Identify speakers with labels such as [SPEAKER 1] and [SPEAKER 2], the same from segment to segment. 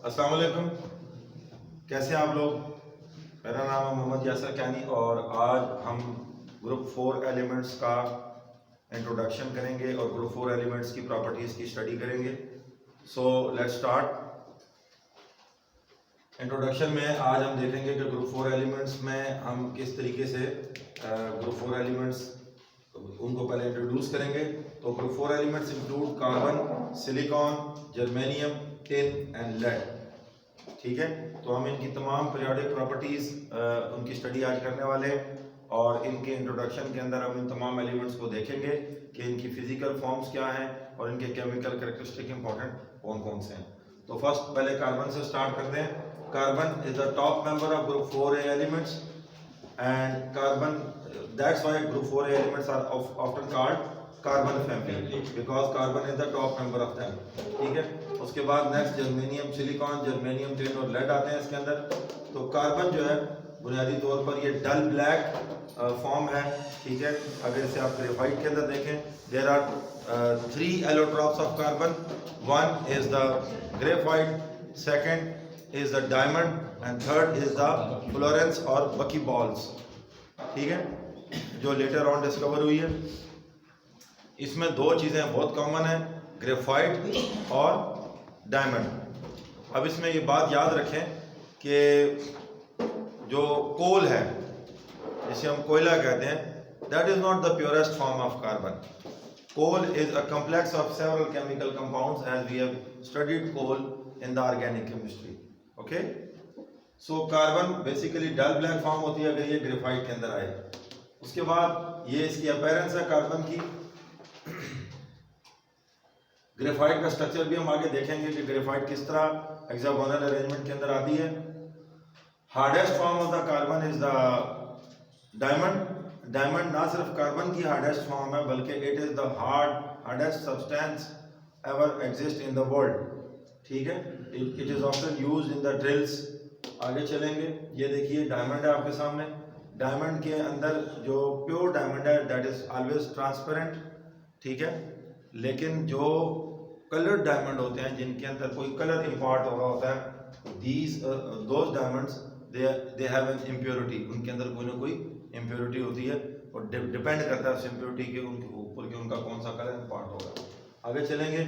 [SPEAKER 1] अस्सलाम वालेकुम, कैसे हैं आप लोग। मेरा नाम है मोहम्मद यासर कैनी और आज हम ग्रुप 4 एलिमेंट्स का इंट्रोडक्शन करेंगे और ग्रुप 4 एलिमेंट्स की प्रॉपर्टीज़ की स्टडी करेंगे। So let's start. इंट्रोडक्शन में आज हम देखेंगे कि ग्रुप 4 एलिमेंट्स में हम किस तरीके से ग्रुप 4 एलिमेंट्स उनको पहले इंट्रोड्यूस करेंगे। तो group 4 elements include carbon, silicon, germanium, tin and lead. ठीक है, तो हम इनकी तमाम पीरियोडिक प्रॉपर्टीज़ उनकी स्टडी आज करने वाले हैं और इनके इंट्रोडक्शन के अंदर हम इन तमाम एलिमेंट्स को देखेंगे कि इनकी फिजिकल फॉर्म्स क्या हैं और इनके केमिकल कैरेक्टरिस्टिक इंपॉर्टेंट कौन कौन से हैं। तो फर्स्ट पहले कार्बन से स्टार्ट करते हैं। Carbon is the top member of group 4 elements and carbon, that's why group 4 elements are often called carbon family because carbon is the top member of them। ठीक है, उसके बाद next germanium, silicon, germanium, tin और lead आते हैं इसके अंदर। तो कार्बन जो है बुनियादी तौर पर ये डल ब्लैक फॉर्म है। ठीक है, अगर इसे आप ग्रेफाइट के अंदर देखें, there are 3 allotropes of carbon. One is the graphite, second is the diamond and third is the fullerene और बकी बॉल्स। ठीक है, जो लेटर ऑन डिस्कवर हुई है। इसमें दो चीज़ें बहुत कॉमन है, ग्रेफाइट और डायमंड। अब इसमें ये बात याद रखें कि जो कोल है, जिसे हम कोयला कहते हैं, that is not the purest form of carbon. Coal is a complex of several chemical compounds as we have studied coal in the organic chemistry. Okay, so carbon basically dull black form होती है अगर ये graphite के अंदर आए। उसके बाद ये इसकी अपीयरेंस है कार्बन की। ग्रेफाइट का स्ट्रक्चर भी हम आगे देखेंगे कि ग्रेफाइट किस तरह हेक्सागोनल अरेंजमेंट के अंदर आती है। Hardest form of the carbon is the diamond. Diamond ना सिर्फ कार्बन की हार्डेस्ट फॉर्म है बल्कि it is the hardest substance ever exist in the world. ठीक है, it is often used in the drills. आगे चलेंगे, ये देखिए डायमंड है आपके सामने। डायमंड के अंदर जो प्योर डायमंड है दैट इज ऑलवेज ट्रांसपेरेंट। ठीक है, लेकिन जो कलर्ड डायमंड होते हैं जिनके अंदर कोई कलर इम्पार्ट हो रहा होता है, those diamonds they have an impurity. उनके अंदर कोई ना कोई इम्प्योरिटी होती है और डिपेंड करता है उस इम्प्योरिटी के उनके ऊपर कि उनका कौन सा कलर इम्पार्ट होगा। आगे चलेंगे,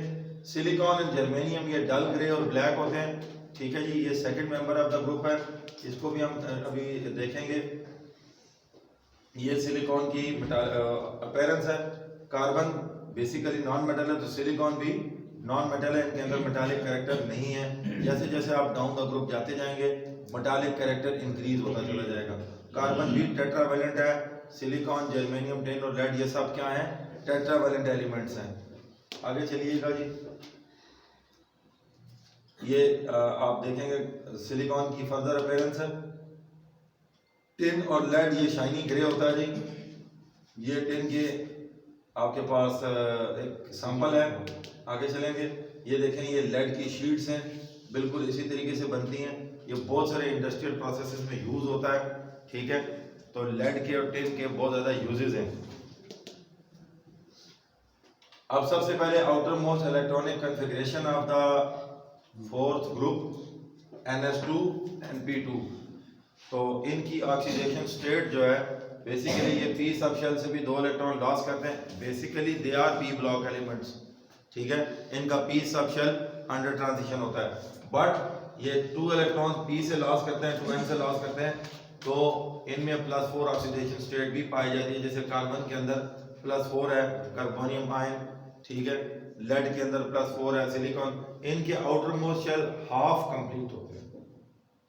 [SPEAKER 1] सिलिकॉन एंड जर्मेनियम ये डल ग्रे और ब्लैक होते हैं। ठीक है जी, ये second member of the group है, इसको भी हम अभी देखेंगे। ये सिलिकॉन की अपीयरेंस है। कार्बन बेसिकली नॉन मेटल है तो सिलिकॉन भी नॉन मेटल है, इनके अंदर मेटालिक कैरेक्टर नहीं है। जैसे जैसे आप डाउन द ग्रुप जाते जाएंगे मेटालिक कैरेक्टर इंक्रीज होता चला जाएगा। कार्बन भी टेट्रावैलेंट है। सिलिकॉन, जर्मेनियम, टिन और लेड ये सब क्या हैं, टेट्रावैलेंट एलिमेंट्स हैं। आगे चलिएगा जी, ये आप देखेंगे सिलिकॉन की फर्दर अपीयरेंस है। टिन और लेड ये शाइनी ग्रे होता है जी। ये टिन के आपके पास एक सैंपल है। आगे चलेंगे, ये देखें ये लेड की शीट्स हैं, बिल्कुल इसी तरीके से बनती हैं। ये बहुत सारे इंडस्ट्रियल प्रोसेसेस में यूज होता है। ठीक है, तो लेड के और टिन के बहुत ज़्यादा यूजेस हैं। अब सबसे पहले outer most electronic configuration of the fourth group NH2 and P2। तो इनकी ऑक्सीडेशन स्टेट जो है बेसिकली ये p सब शेल से भी 2 इलेक्ट्रॉन लॉस करते हैं। Basically they are p block elements. ठीक है, इनका p सब शेल अंडर ट्रांजिशन होता है, बट ये 2 इलेक्ट्रॉन p से लॉस करते हैं, 2n से लॉस करते हैं, तो इनमें +4 ऑक्सीडेशन स्टेट भी पाई जाती है। जैसे कार्बन के अंदर +4 है, कार्बोनियम आयन। ठीक है, लेड के अंदर +4 है, सिलिकॉन। इनके outer most shell half complete होते हैं।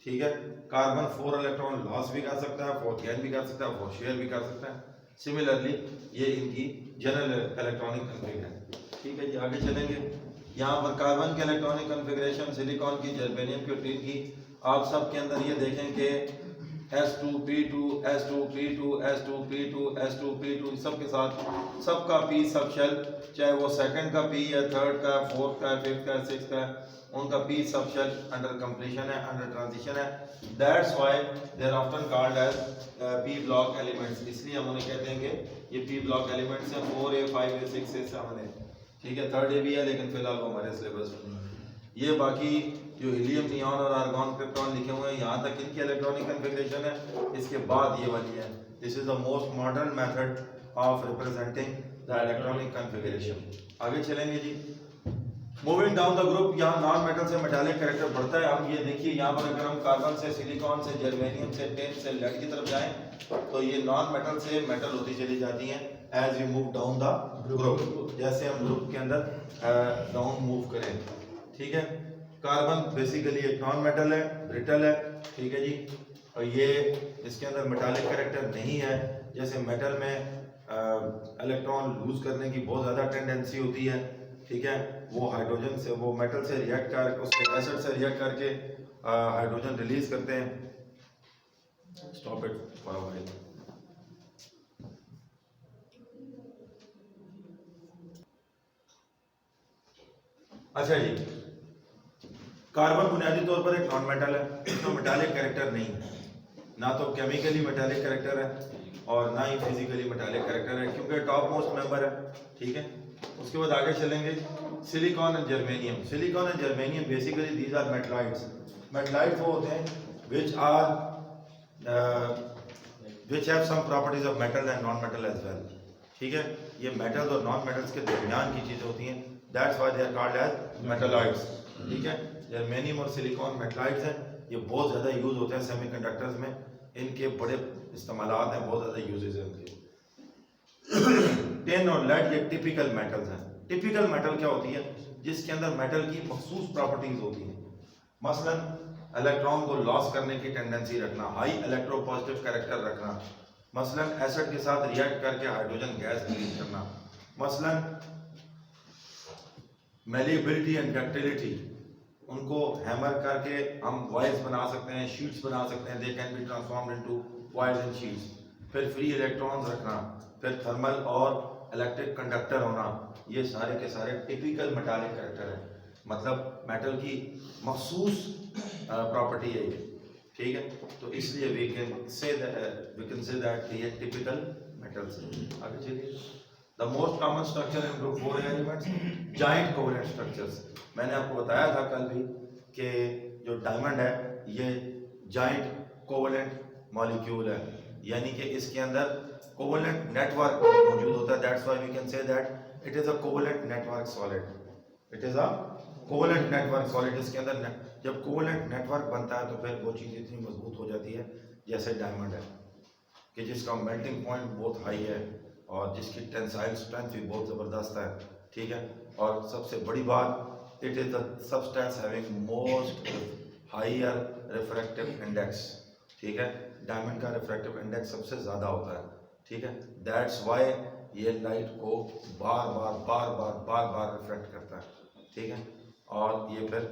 [SPEAKER 1] ठीक है, कार्बन 4 इलेक्ट्रॉन लॉस भी कर सकता है, 4 गेन भी कर सकता है, 4 शेयर भी कर सकता है। सिमिलरली ये इनकी जनरल इलेक्ट्रॉनिक कन्फिगर है। ठीक है जी, आगे चलेंगे। यहाँ पर कार्बन के इलेक्ट्रॉनिक कन्फिग्रेशन, सिलिकॉन की, जर्मेनियम की, टिन की, आप सब के अंदर ये देखें कि S2P2 S2P2 S2P2 S2P2 सबके साथ सबका p सब शेल, चाहे वो सेकंड का p है, थर्ड का, फोर्थ का, फिफ्थ का, सिक्स्थ का, उनका p सब शेल अंडर कंप्लीशन है, अंडर ट्रांजिशन है। That's why they are often called as p block elements. इसलिए हम उन्हें कहते हैं कि ये p ब्लॉक एलिमेंट्स हैं। 4A 5A 6A 7A। ठीक है, थर्ड A भी है लेकिन फिलहाल वो हमारे सिलेबस में। ये बाकी जो हीलियम, नियॉन और आर्गॉन क्रिप्टॉन लिखे हुए हैं यहाँ तक इनकी इलेक्ट्रॉनिक कन्फिग्रेशन है। इसके बाद ये वाली है। This is the most modern method of representing the electronic configuration. आगे चलेंगे जी। मूविंग डाउन द ग्रुप, यहाँ नॉन मेटल से मेटालिक कैरेक्टर बढ़ता है। हम ये देखिए यहाँ पर अगर हम कार्बन से, सिलिकॉन से, जर्मेनियम से, टिन से, लेड की तरफ जाएं तो ये नॉन मेटल से मेटल होती चली जाती हैं as we move down the group, जैसे हम ग्रुप के अंदर डाउन मूव करें। ठीक है, कार्बन बेसिकली एक नॉन मेटल है, ब्रिटल है। ठीक है जी, और ये इसके अंदर मेटालिक कैरेक्टर नहीं है। जैसे मेटल में इलेक्ट्रॉन लूज करने की बहुत ज़्यादा टेंडेंसी होती है। ठीक है, वो हाइड्रोजन से, वो मेटल से रिएक्ट कर, उसके एसिड से रिएक्ट करके हाइड्रोजन रिलीज करते हैं। Stop it for a while. अच्छा जी, कार्बन बुनियादी तौर पर एक नॉन मेटल है, इसमें मेटालिक कैरेक्टर नहीं है, ना तो केमिकली मेटालिक कैरेक्टर है और ना ही फिजिकली मेटालिक कैरेक्टर है, क्योंकि टॉप मोस्ट मेंबर है। ठीक है, उसके बाद आगे चलेंगे। Silicon and germanium. Silicon and germanium basically these are metalloids. Metalloid वो होते हैं which have some properties of metal and non metal as well. ठीक है, ये मेटल्स और नॉन मेटल्स के दरमियान की चीजें होती हैं, that's why they are called as metalloids. ठीक है, जर्मेनियम और सिलिकॉन मेटलाइट्स हैं, ये बहुत ज़्यादा यूज होते हैं सेमीकंडक्टर्स में, इनके बड़े इस्तेमालात हैं, बहुत ज़्यादा यूजेज हैं इनके। टिन और लेड ये टिपिकल मेटल्स हैं। टिपिकल मेटल क्या होती है? जिसके अंदर मेटल की मखसूस प्रॉपर्टीज होती हैं, मसलन इलेक्ट्रॉन को लॉस करने की टेंडेंसी रखना, हाई इलेक्ट्रोपॉजिटिव कैरेक्टर रखना, मसलन एसिड के साथ रिएक्ट करके हाइड्रोजन गैस रिलीज करना, मसलन मेलिएबिलिटी एंड डक्टिलिटी, उनको हैमर करके हम वायर्स बना सकते हैं, शीट्स बना सकते हैं, they can be transformed into wires and sheets. फिर फ्री इलेक्ट्रॉन्स रखना, फिर थर्मल और इलेक्ट्रिक कंडक्टर होना, ये सारे के सारे टिपिकल मेटालिक कैरेक्टर है, मतलब मेटल की मखसूस प्रॉपर्टी है ये। ठीक है, तो इसलिए वी कैन से दैट ये टिपिकल मेटल्स है। आगे चलिए। The most common structure in group 4 elements, giant covalent structures. मैंने आपको बताया था कल भी कि जो डायमंड है ये जाइंट कोवलेंट मॉलिक्यूल है, यानी कि इसके अंदर कोवलेंट नेटवर्क मौजूद होता है। That's why we can say that it is a covalent network solid. It is a covalent network solid. इसके अंदर जब कोवलेंट नेटवर्क बनता है तो फिर वो चीज़ इतनी मजबूत हो जाती है जैसे डायमंड है, कि जिसका मेल्टिंग पॉइंट बहुत हाई है और जिसकी टेंसाइल स्ट्रेंथ भी बहुत ज़बरदस्त है। ठीक है, और सबसे बड़ी बात, it is the substance having most higher refractive index. ठीक है, डायमंड का रिफ्रैक्टिव इंडेक्स सबसे ज़्यादा होता है। ठीक है, दैट्स वाई ये लाइट को बार बार रिफ्लेक्ट करता है। ठीक है, और ये फिर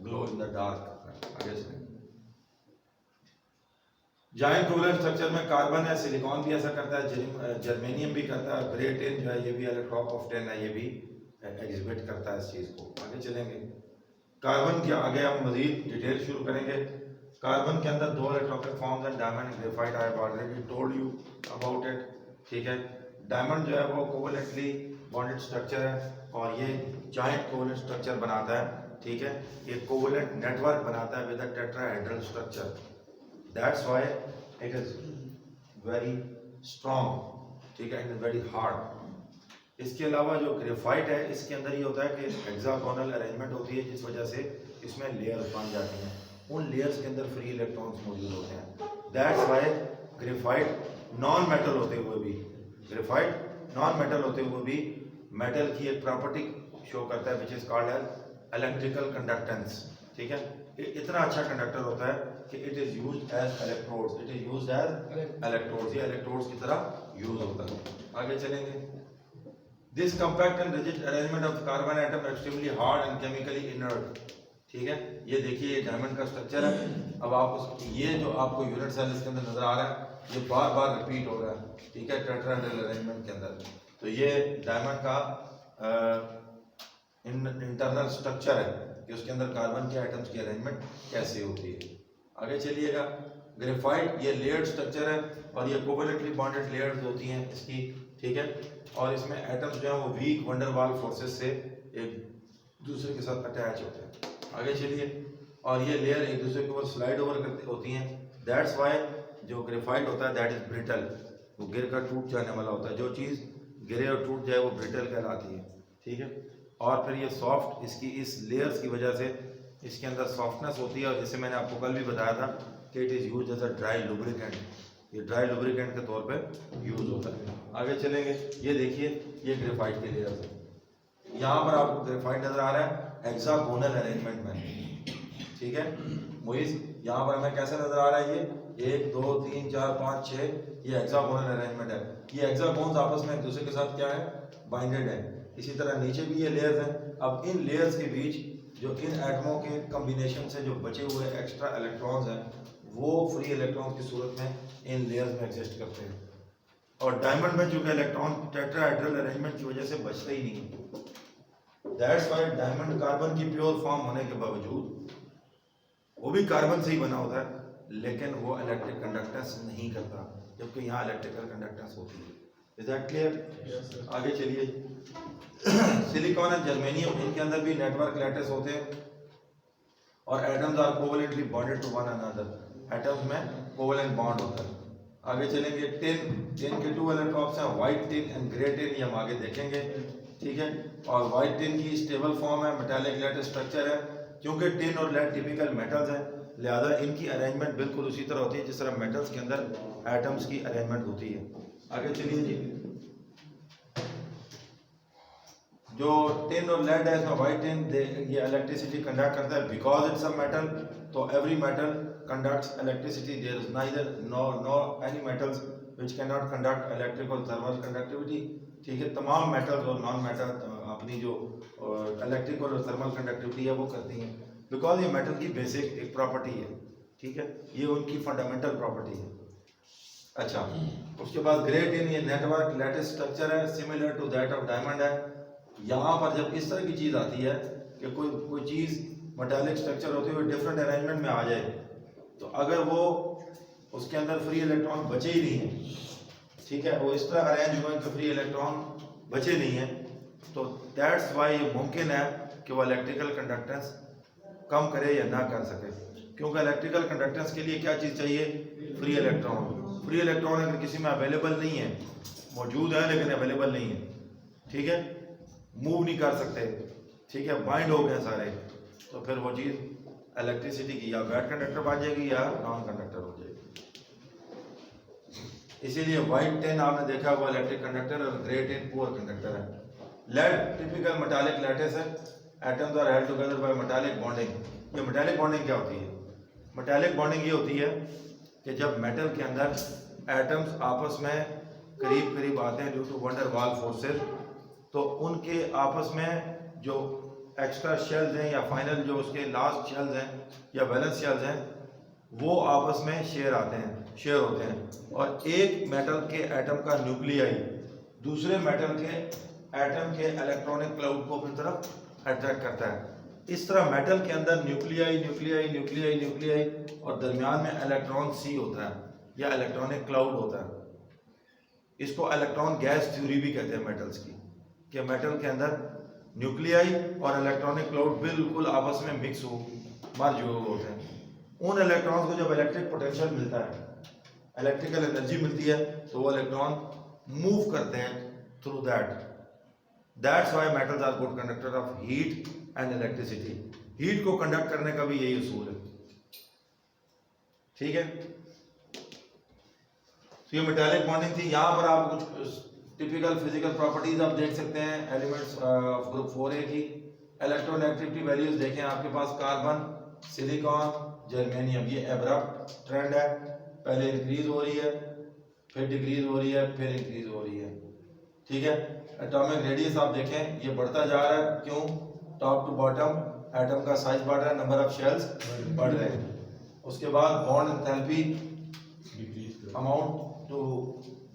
[SPEAKER 1] ग्लो इन द डार्क करता है। आगे चलें। जाइंट कोवलेंट स्ट्रक्चर में कार्बन है, सिलिकॉन भी ऐसा करता है, जर्मेनियम भी करता है, ग्रे टिन जो है ये भी ड्रॉप ऑफ टिन है, ये भी एग्जिबिट करता है इस चीज़ को। आगे चलेंगे। कार्बन के आगे हम मजीद डिटेल शुरू करेंगे। कार्बन के अंदर 2 इलेक्ट्रॉनिक फॉर्म्स हैं, diamond and graphite. I have already told you about it. ठीक है, डायमंड जो है वो कोवलेंटली बॉन्डेड स्ट्रक्चर है और ये जाइंट कोवलेंट स्ट्रक्चर बनाता है। ठीक है, ये कोवलेंट नेटवर्क बनाता है with a tetrahedral structure. That's why it is very strong. ठीक है, इट इज वेरी हार्ड। इसके अलावा जो ग्रेफाइट है इसके अंदर ये होता है कि हेक्सागोनल अरेंजमेंट होती है, जिस वजह से इसमें लेयर्स बन जाती हैं, उन लेयर्स के अंदर फ्री इलेक्ट्रॉन्स मौजूद होते हैं। That's why graphite non metal होते हुए भी, ग्रेफाइट नॉन मेटल होते हुए भी मेटल की एक प्रॉपर्टी शो करता है which is called as electrical conductance. ठीक है, इतना अच्छा कंडक्टर होता है कि it is used as electrodes, it is used as electrodes, ये इलेक्ट्रोड्स की तरह यूज होता है। आगे चलेंगे। This compact and rigid arrangement of carbon atom extremely hard and chemically inert. ठीक है, ये देखिए ये डायमंड का स्ट्रक्चर है। अब आप उस ये जो आपको यूनिट सेल इसके अंदर नजर आ रहा है, ये बार बार रिपीट हो रहा है। ठीक है, टेट्राहेड्रल अरेंजमेंट के अंदर, तो ये डायमंड का इंटरनल स्ट्रक्चर है कि उसके अंदर कार्बन के एटम्स की अरेंजमेंट कैसे होती है। आगे चलिएगा। ग्रेफाइट ये लेयर्ड स्ट्रक्चर है और ये कोवलेंटली बॉन्डेड लेयर्स होती हैं इसकी। ठीक है, और इसमें एटम्स जो है वो वीक वंडरवाल फोर्सेस से एक दूसरे के साथ अटैच होते हैं। आगे चलिए, और ये लेयर एक दूसरे के ऊपर स्लाइड ओवर करती होती हैं। दैट्स वाई जो ग्रेफाइट होता है दैट इज ब्रिटल, वो गिर कर टूट जाने वाला होता है। जो चीज़ गिरे और टूट जाए वो ब्रिटल कहलाती है, ठीक है। और फिर ये सॉफ्ट, इसकी इस लेयर्स की वजह से इसके अंदर सॉफ्टनेस होती है, और जैसे मैंने आपको कल भी बताया था कि it is use as a dry lubricant, ये ड्राई लुब्रिकेंट के तौर पे यूज होता है। आगे चलेंगे, ये देखिए ये ग्रेफाइट के लेयर्स है। यहाँ पर आपको ग्रेफाइट नजर आ रहा है हेक्सागोनल अरेंजमेंट में, ठीक है मुइज। यहाँ पर हमें कैसे नजर आ रहा है, ये 1 2 3 4 5 6, ये हेक्सागोनल अरेंजमेंट है। ये हेक्सागोन्स आपस में एक दूसरे के साथ क्या है, बाइंडेड है। इसी तरह नीचे भी ये लेयर्स हैं। अब इन लेयर्स के बीच जो इन एटमों के कम्बिनेशन से जो बचे हुए एक्स्ट्रा इलेक्ट्रॉन्स हैं, वो फ्री इलेक्ट्रॉन्स की सूरत में इन लेयर्स में एग्जिस्ट करते हैं। और डायमंड में चूंकि इलेक्ट्रॉन टेट्राहेड्रल अरेंजमेंट की वजह से बचते ही नहीं। दैट्स व्हाई डायमंड कार्बन की प्योर फॉर्म होने के बावजूद, वो भी कार्बन से ही बना होता है, लेकिन वो इलेक्ट्रिक कंडक्टेंस नहीं करता, जबकि यहाँ इलेक्ट्रिकल कंडक्टेंस होती है। Is that clear? आगे चलिए, सिलिकॉन एंड जर्मेनियम, इनके अंदर भी नेटवर्क लैटिस होते हैं और atoms are covalently bonded to one another. Atoms में कोवेलेंट बॉन्ड होता है। आगे चलेंगे, टिन के 2 इलेक्ट्रॉन्स हैं, white tin and grey tin, ये हम आगे देखेंगे, ठीक है। और व्हाइट टिन की स्टेबल फॉर्म है, मेटालिक लैटिस स्ट्रक्चर है। क्योंकि टिन और लेड टिपिकल मेटल्स हैं, लिहाजा इनकी अरेंजमेंट बिल्कुल उसी तरह होती है जिस तरह मेटल्स के अंदर एटम्स की अरेंजमेंट होती है। आगे चलिए जी, जो टिन और लेड है, इसमें व्हाइट टिन ये इलेक्ट्रिसिटी कंडक्ट करता है बिकॉज इट्स अ मेटल। तो every metal conducts electricity, there is neither no any metals which can not conduct electric और थर्मल कंडक्टिविटी, ठीक है। तमाम मेटल्स और नॉन मेटल अपनी जो इलेक्ट्रिक और थर्मल कंडक्टिविटी है वो करती हैं, बिकॉज ये मेटल की बेसिक एक प्रॉपर्टी है, ठीक है, ये उनकी फंडामेंटल प्रॉपर्टी है। अच्छा, उसके बाद ग्रे टिन, ये नेटवर्क लैटिस स्ट्रक्चर है, similar to that of diamond है। यहाँ पर जब इस तरह की चीज़ आती है कि कोई चीज़ मेटालिक स्ट्रक्चर होती हुए डिफरेंट अरेंजमेंट में आ जाए, तो अगर वो उसके अंदर फ्री इलेक्ट्रॉन बचे ही नहीं है, ठीक है, वो इस तरह अरेंज हुए कि फ्री इलेक्ट्रॉन बचे नहीं है, तो दैट्स वाई ये मुमकिन है कि वो इलेक्ट्रिकल कंडक्टेंस कम करे या ना कर सके। क्योंकि इलेक्ट्रिकल कंडक्टेंस के लिए क्या चीज़ चाहिए, फ्री इलेक्ट्रॉन। फ्री इलेक्ट्रॉन अगर किसी में अवेलेबल नहीं है, मौजूद है लेकिन अवेलेबल नहीं है, ठीक है, मूव नहीं कर सकते, ठीक है, बाइंड हो गए सारे, तो फिर वो चीज़ इलेक्ट्रिसिटी की या बैड कंडक्टर बन जाएगी या नॉन कंडक्टर हो जाएगी। इसीलिए व्हाइट टिन आपने देखा वो इलेक्ट्रिक कंडक्टर और ग्रे टिन पुअर कंडक्टर है। लेड टिपिकल मेटालिक लैटिस है, atoms are held together by metallic bonding. ये मेटालिक बॉन्डिंग क्या होती है? मेटालिक बॉन्डिंग ये होती है कि जब मेटल के अंदर एटम्स आपस में करीब करीब आते हैं due to van der Waals forces, तो उनके आपस में जो एक्स्ट्रा शेल्स हैं या फाइनल जो उसके लास्ट शेल्स हैं या बैलेंस शेल्स हैं, वो आपस में शेयर होते हैं, और एक मेटल के एटम का न्यूक्लियाई दूसरे मेटल के एटम के इलेक्ट्रॉनिक क्लाउड को अपनी तरफ अट्रैक्ट करता है। इस तरह मेटल के अंदर न्यूक्लियाई और दरमियान में इलेक्ट्रॉन सी होता है या इलेक्ट्रॉनिक क्लाउड होता है। इसको इलेक्ट्रॉन गैस थ्योरी भी कहते हैं मेटल्स की, कि मेटल के अंदर न्यूक्लियाई और इलेक्ट्रॉनिक क्लाउड बिल्कुल आपस में मिक्स मर्ज हुए होते हैं। उन इलेक्ट्रॉन्स को जब इलेक्ट्रिक पोटेंशियल मिलता है, इलेक्ट्रिकल एनर्जी मिलती है, तो वो इलेक्ट्रॉन मूव करते हैं through that's why metals are good conductor of heat and electricity. Heat को कंडक्ट करने का भी यही उसूल है, ठीक है। तो ये मेटालिक बॉन्डिंग थी। यहाँ पर आप कुछ टिपिकल फिजिकल प्रॉपर्टीज आप देख सकते हैं एलिमेंट्स ऑफ ग्रुप 4A की। इलेक्ट्रोनेगेटिविटी वैल्यूज देखें आपके पास, कार्बन, सिलिकॉन, जर्मेनियम, ये एब्रप्ट ट्रेंड है, पहले इंक्रीज हो रही है, फिर डिक्रीज हो रही है, फिर इंक्रीज हो रही है, ठीक है। एटॉमिक रेडियस आप देखें ये बढ़ता जा रहा है, क्यों? टॉप टू बॉटम एटम का साइज बढ़ रहा है, नंबर ऑफ शेल्स बढ़ रहे हैं। उसके बाद bond enthalpy, amount to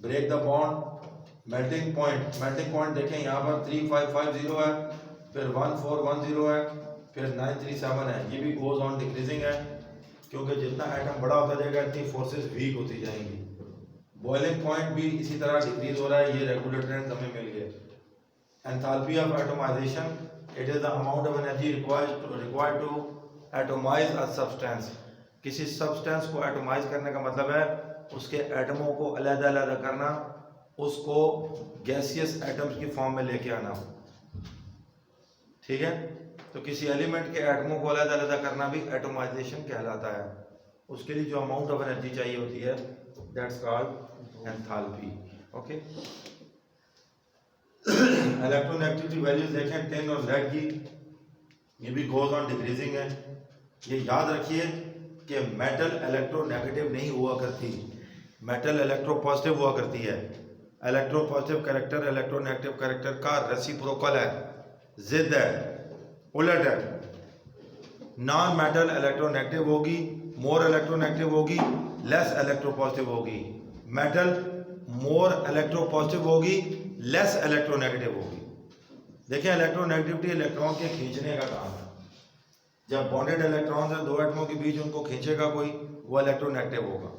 [SPEAKER 1] break the bond, melting point देखें यहाँ पर 3550 है, फिर 1410 है, फिर 937 है। ये भी गोज ऑन डिक्रीजिंग है, क्योंकि जितना एटम बड़ा होता जाएगा इतनी फोर्सेस वीक होती जाएंगी। बॉइलिंग पॉइंट भी इसी तरह डिक्रीज हो रहा है, ये रेगुलर ट्रेंड हमें मिल गया। Enthalpy of atomization it is the amount of energy required to atomize a substance. किसी सब्सटेंस को एटोमाइज करने का मतलब है उसके एटमों को अलग-अलग करना, उसको गैसियस एटम्स की फॉर्म में लेके आना, ठीक है। तो किसी एलिमेंट के एटमों को अलग-अलग करना भी एटोमाइजेशन कहलाता है। उसके लिए जो अमाउंट ऑफ एनर्जी चाहिए होती है that's called enthalpy. Okay, electronegativity values देखें टिन और लेड की, ये भी गोज ऑन डिक्रीजिंग है। ये याद रखिए कि मेटल इलेक्ट्रोनेगेटिव नहीं हुआ करती, मेटल इलेक्ट्रोपॉजिटिव हुआ करती है। इलेक्ट्रोपॉजिटिव कैरेक्टर इलेक्ट्रोनेगेटिव कैरेक्टर का रेसिप्रोकल है, जिद है, उलट है। नॉन मेटल इलेक्ट्रोनेगेटिव होगी, मोर इलेक्ट्रोनेगेटिव होगी, लेस इलेक्ट्रोपॉजिटिव होगी। मेटल मोर इलेक्ट्रोपॉजिटिव होगी, लेस इलेक्ट्रोनेगेटिव होगी। देखिए इलेक्ट्रोनेगेटिविटी इलेक्ट्रॉन के खींचने का काम है। जब बॉन्डेड इलेक्ट्रॉन्स हैं दो एटमों के बीच, उनको खींचेगा कोई, वो इलेक्ट्रोनेगेटिव होगा।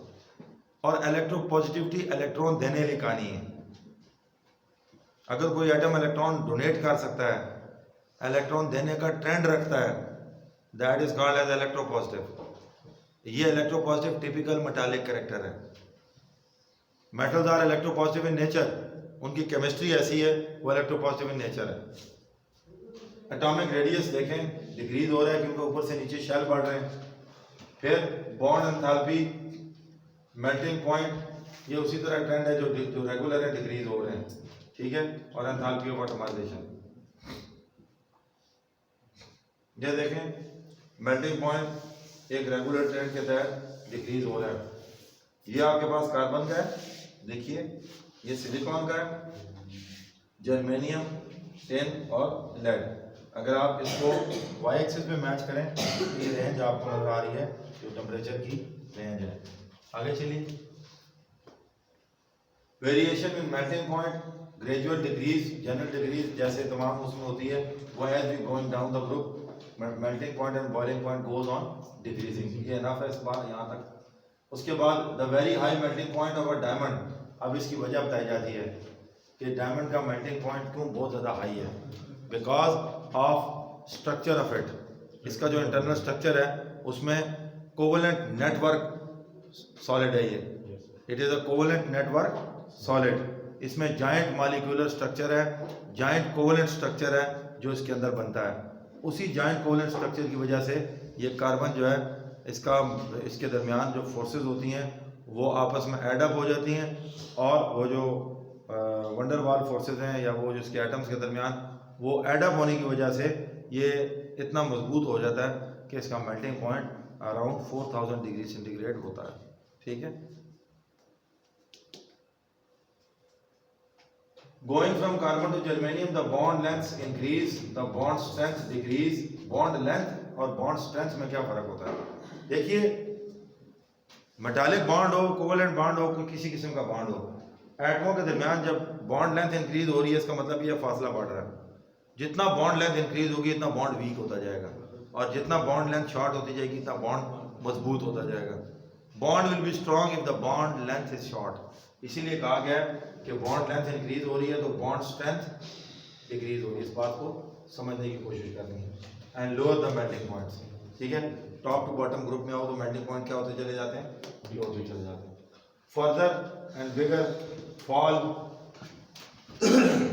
[SPEAKER 1] और इलेक्ट्रोपॉजिटिविटी इलेक्ट्रॉन देने की कहानी है। अगर कोई एटम इलेक्ट्रॉन डोनेट कर सकता है, इलेक्ट्रॉन देने का ट्रेंड रखता है, that is called as electropositive. ये इलेक्ट्रोपॉजिटिव टिपिकल मेटालिक कैरेक्टर है। Metals are electropositive in nature, उनकी केमिस्ट्री ऐसी है, वो इलेक्ट्रोपॉजिटिव इन नेचर है। एटॉमिक रेडियस देखें डिक्रीज हो रहा है क्योंकि ऊपर से नीचे शेल बढ़ रहे हैं। फिर बॉन्ड एंथैल्पी, मेल्टिंग पॉइंट, ये उसी तरह ट्रेंड है जो रेगुलर है, डिक्रीज हो रहे हैं, ठीक है। और एंथैल्पी ऑफ एटमाइजेशन, ये देखें मेल्टिंग पॉइंट एक रेगुलर ट्रेंड के तहत डिक्रीज हो रहा है। ये आपके पास कार्बन का है, देखिए ये सिलिकॉन का है, जर्मेनियम, टिन और लेड। अगर आप इसको वाई एक्सिस पे मैच करें तो ये रेंज आपको नजर आ रही है, जो टेम्परेचर की रेंज है। आगे चलिए, variation in melting point, gradual decrease, general decrease जैसे तमाम उसमें होती है, वो as we going down the group melting point and boiling point goes on decreasing. ये इनफ है इस बार यहाँ तक। उसके बाद the very high melting point of a diamond, अब इसकी वजह बताई जाती है कि डायमंड का मेल्टिंग पॉइंट क्यों बहुत ज़्यादा हाई है, because of structure of it. इसका जो इंटरनल स्ट्रक्चर है उसमें कोवलेंट नेटवर्क सॉलिड है, ये it is a covalent network solid. इसमें जाइंट मॉलिक्यूलर स्ट्रक्चर है, जाइंट कोवलेंट स्ट्रक्चर है जो इसके अंदर बनता है। उसी जाइंट कोवलेंट स्ट्रक्चर की वजह से ये कार्बन जो है इसके दरमियान जो फोर्सेस होती हैं वो आपस में एडअप हो जाती हैं, और वो जो वंडरवाल फोर्सेस हैं या वो जो इसके एटम्स के दरमियान वो एडअप होने की वजह से ये इतना मजबूत हो जाता है कि इसका melting point around 4000 degree centigrade होता है, ठीक है। Going from carbon to germanium, the bond lengths increase, the bond strength decrease. Bond length और bond strength में क्या फर्क होता है? देखिए मेटालिक बॉन्ड हो, कोवलेंट बॉन्ड हो, कोई किसी किस्म का बॉन्ड हो, एटमों के दरमियान जब बॉन्ड लेंथ इंक्रीज हो रही है इसका मतलब ये फासला बढ़ रहा है। जितना बॉन्ड लेंथ इंक्रीज होगी इतना बॉन्ड वीक होता जाएगा, और जितना बॉन्ड लेंथ शॉर्ट होती जाएगी इतना बॉन्ड मजबूत होता जाएगा। Bond will be strong if the bond length is short. इसीलिए कहा गया कि बॉन्ड लेंथ इंक्रीज हो रही है तो बॉन्ड स्ट्रेंथ डिक्रीज हो रही है। इस बात को समझने की कोशिश करनी है। And lower the melting points, ठीक है। टॉप टू बॉटम ग्रुप में आओ तो मेल्टिंग पॉइंट क्या होते चले जाते हैं, लो होते चले जाते हैं। Further and bigger fall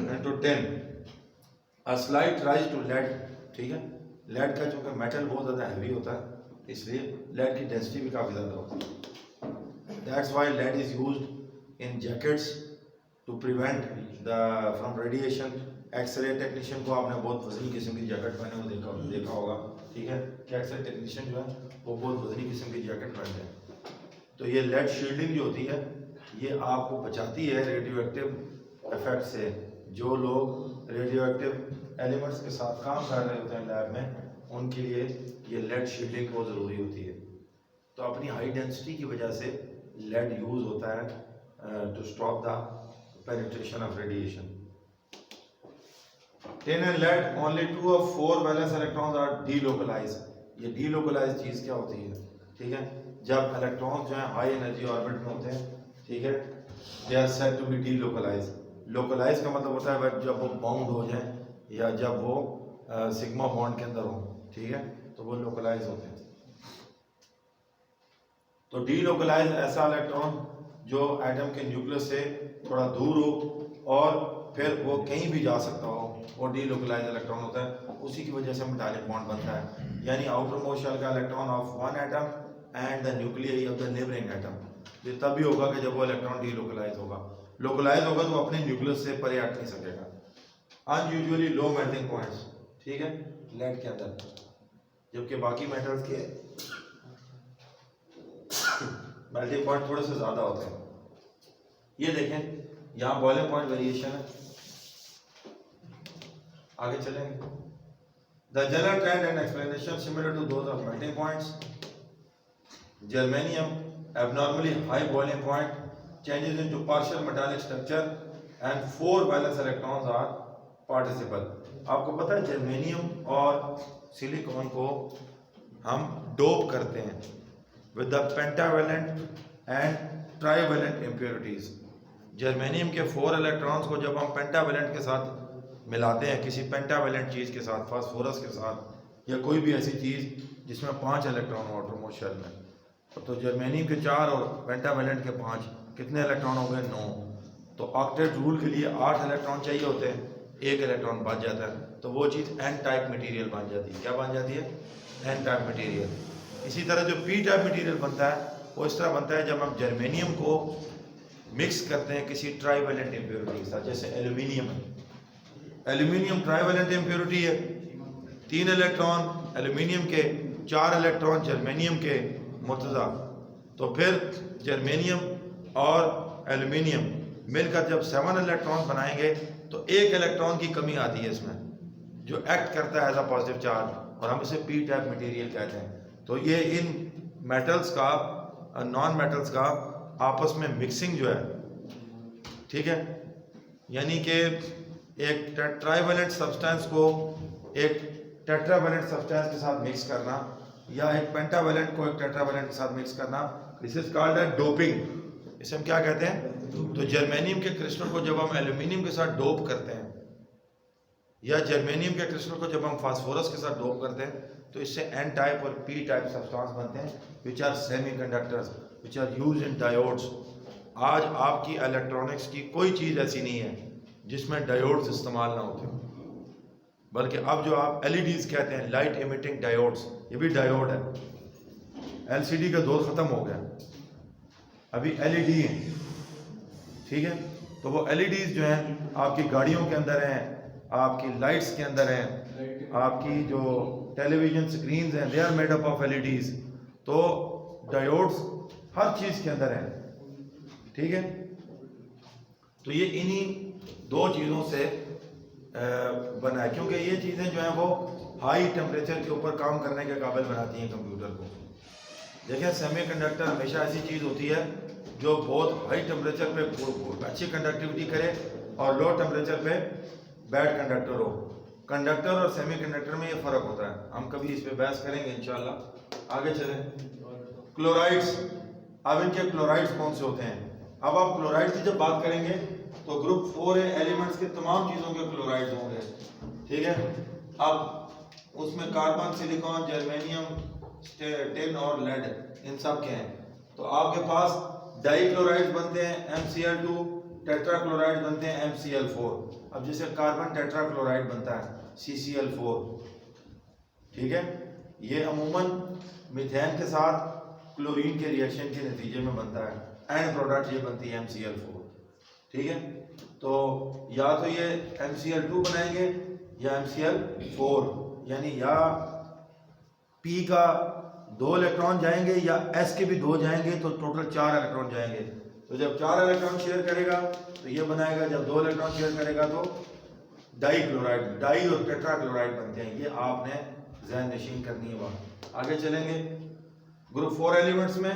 [SPEAKER 1] into 10 a slight rise to lead, ठीक है। लेड का चूंकि मेटल बहुत ज़्यादा हैवी होता है इसलिए लेड की डेंसिटी भी काफ़ी ज़्यादा होती है। That's why lead is used in jackets to prevent the from radiation. X ray technician को आपने बहुत वजनी किस्म की जैकेट पहने हुए देखा होगा, ठीक है, कि एक्सरे टेक्नीशियन जो है वो बहुत वजनी किस्म की जैकेट पहनते हैं। तो ये लेड शील्डिंग जो होती है ये आपको बचाती है रेडियो एक्टिव इफेक्ट से। जो लोग रेडियो एक्टिव एलिमेंट्स के साथ काम कर रहे होते हैं लैब में, उनके लिए ये लेड शील्डिंग बहुत ज़रूरी होती है। तो अपनी हाई डेंसिटी की वजह से लेड यूज़ होता है to stop the penetration of radiation. Tin and lead only 2 of 4 valence electrons are delocalized. ये डीलोकलाइज्ड चीज़ क्या होती है, ठीक है, जब इलेक्ट्रॉन्स जो हैं हाई एनर्जी ऑर्बिट में होते हैं, ठीक है, they are said to be delocalized. Localize का मतलब होता है जब वो बाउंड हो जाए या जब वो सिग्मा बॉन्ड के अंदर हो, ठीक है, तो वो लोकलाइज होते हैं। तो डीलोकलाइज ऐसा इलेक्ट्रॉन जो एटम के न्यूक्लियस से थोड़ा दूर हो और फिर वो कहीं भी जा सकता हो, वो डीलोकलाइज इलेक्ट्रॉन होता है। उसी की वजह से मेटालिक बॉन्ड बनता है, यानी आउटर मोस्ट शेल का electron of one atom and the nucleus of the neighbouring atom, ये तभी होगा कि जब वो इलेक्ट्रॉन डीलोकलाइज होगा। लोकलाइज होगा तो अपने न्यूक्लियस से परे हट नहीं सकेगा। अनयूजुअली लो मेल्टिंग पॉइंट्स, ठीक है, लेड के अंदर, जबकि बाकी मेटल्स के मेल्टिंग पॉइंट थोड़े से ज्यादा होते हैं। ये देखें यहाँ बॉइलिंग पॉइंट वेरिएशन है। आगे चलेंगे। The general trend and explanation similar to those of melting points. Germanium abnormally high boiling point changes into partial metallic structure and 4 valence electrons are participle। आपको पता है जर्मेनियम और सिलिकॉन को हम dope करते हैं with the pentavalent and trivalent impurities। Germanium के 4 electrons को जब हम पेंटावेलेंट के साथ मिलाते हैं, किसी पेंटावेलेंट चीज़ के साथ, फास्फोरस के साथ या कोई भी ऐसी चीज़ जिसमें 5 इलेक्ट्रॉन हो आउटरमोस्ट शेल में, तो जर्मेनियम के 4 और पेंटावेलेंट के 5, कितने इलेक्ट्रॉन हो गए? 9। तो ऑक्टेट रूल के लिए 8 इलेक्ट्रॉन चाहिए होते हैं, 1 इलेक्ट्रॉन बच जाता है, तो वो चीज़ एन टाइप मटेरियल बन जाती है। क्या बन जाती है? N type material. इसी तरह जो पी टाइप मटेरियल बनता है वो इस तरह बनता है जब हम जर्मेनियम को मिक्स करते हैं किसी ट्राइवेलेंट इम्प्योरिटी के साथ, जैसे एल्यूमिनियम है। एल्यूमिनियम ट्राइवेलेंट इम्प्योरिटी है, 3 इलेक्ट्रॉन एल्यूमिनियम के, 4 इलेक्ट्रॉन जर्मेनियम के मुर्तज़ा। तो फिर जर्मेनियम और एल्यूमिनियम मिलकर जब 7 इलेक्ट्रॉन बनाएंगे तो 1 इलेक्ट्रॉन की कमी आती है इसमें, जो एक्ट करता है एज अ पॉजिटिव चार्ज, और हम इसे पी टाइप मटेरियल कहते हैं। तो ये इन मेटल्स का, नॉन मेटल्स का आपस में मिक्सिंग जो है, ठीक है, यानी कि एक ट्राइवेलेंट सब्सटेंस को एक टेट्रावेलेंट सब्सटेंस के साथ मिक्स करना या एक पेंटावेलेंट को एक टेट्रावेलेंट के साथ मिक्स करना, दिस इज कॉल्ड है डोपिंग। इसे हम क्या कहते हैं? तो जर्मेनियम के क्रिस्टल को जब हम एल्यूमिनियम के साथ डोप करते हैं या जर्मेनियम के क्रिस्टल को जब हम फास्फोरस के साथ डोप करते हैं तो इससे एन टाइप और पी टाइप सब्सटेंस बनते हैं, which are semiconductors, which are used in diodes. आज आपकी इलेक्ट्रॉनिक्स की कोई चीज़ ऐसी नहीं है जिसमें डायोड्स इस्तेमाल ना होते हो, बल्कि अब जो आप एलईडीज कहते हैं, लाइट इमिटिंग डायोड्स, ये भी डायोड है। एलसीडी का दौर ख़त्म हो गया, अभी एलईडी है, ठीक है। तो वो एलईडीज जो हैं आपकी गाड़ियों के अंदर हैं, आपकी लाइट्स के अंदर हैं, आपकी जो टेलीविज़न स्क्रीन्स हैं, they are made up of LEDs. तो डायोड्स हर चीज़ के अंदर हैं, ठीक है। तो ये इन्हीं 2 चीज़ों से बना है, क्योंकि ये चीज़ें जो हैं वो हाई टेम्परेचर के ऊपर काम करने के काबिल बनाती हैं कंप्यूटर को। देखें, सेमीकंडक्टर हमेशा ऐसी चीज़ होती है जो बहुत हाई टेम्परेचर पे अच्छी कंडक्टिविटी करे और लो टेम्परेचर पे बैड कंडक्टर हो। कंडक्टर और सेमीकंडक्टर में ये फ़र्क होता है, हम कभी इस पे बहस करेंगे इंशाल्लाह। आगे चलें। क्लोराइड्स, अब इनके क्लोराइड्स कौन से होते हैं? अब आप क्लोराइड्स की जब बात करेंगे तो ग्रुप 4 एलिमेंट्स के तमाम चीज़ों के क्लोराइड्स होंगे, ठीक है। अब उसमें कार्बन, सिलिकॉन, जर्मेनियम, टिन और लेड, इन सब के हैं। तो आपके पास डाई क्लोराइड्स बनते हैं MCl2, टेट्रा क्लोराइड बनते हैं MCl4। अब जैसे कार्बन टेट्रा क्लोराइड बनता है CCl4, ठीक है। ये अमूमन मीथेन के साथ क्लोरीन के रिएक्शन के नतीजे में बनता है, एंड प्रोडक्ट ये बनती है MCl4, ठीक है। तो या तो ये MCl2 बनाएंगे या MCl4, यानी या P का 2 इलेक्ट्रॉन जाएंगे या S के भी 2 जाएंगे, तो टोटल 4 इलेक्ट्रॉन जाएंगे। तो जब 4 इलेक्ट्रॉन शेयर करेगा तो ये बनाएगा, जब 2 इलेक्ट्रॉन शेयर करेगा तो डाई क्लोराइड, डाई और टेट्रा क्लोराइड बनते हैं। ये आपने ज़हन नशीन करनी है बात। आगे चलेंगे। ग्रुप 4 एलिमेंट्स में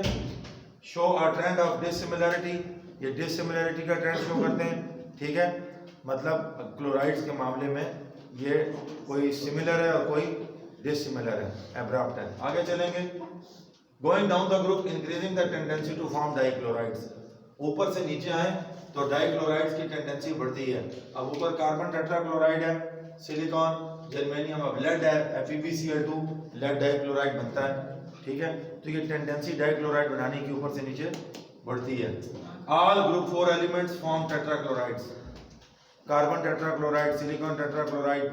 [SPEAKER 1] show a trend of dissimilarity, ये डिसिमिलरिटी का ट्रेंड शो करते हैं, ठीक है। मतलब क्लोराइड्स के मामले में ये कोई सिमिलर है और कोई डिसिमिलर है, एब्रप्ट है। आगे चलेंगे। Going down the group increasing the tendency to form dichlorides, ऊपर से नीचे आए तो डाइक्लोराइड्स की टेंडेंसी बढ़ती है। अब ऊपर कार्बन टेट्राक्लोराइड है, सिलिकॉन, जर्मेनियम अब लेड है, FeBCl2 लेड डाइक्लोराइड बनता है, ठीक है। तो ये टेंडेंसी डाइक्लोराइड बनाने की ऊपर से नीचे बढ़ती है। All group 4 elements form tetrachlorides, carbon tetrachloride, silicon tetrachloride,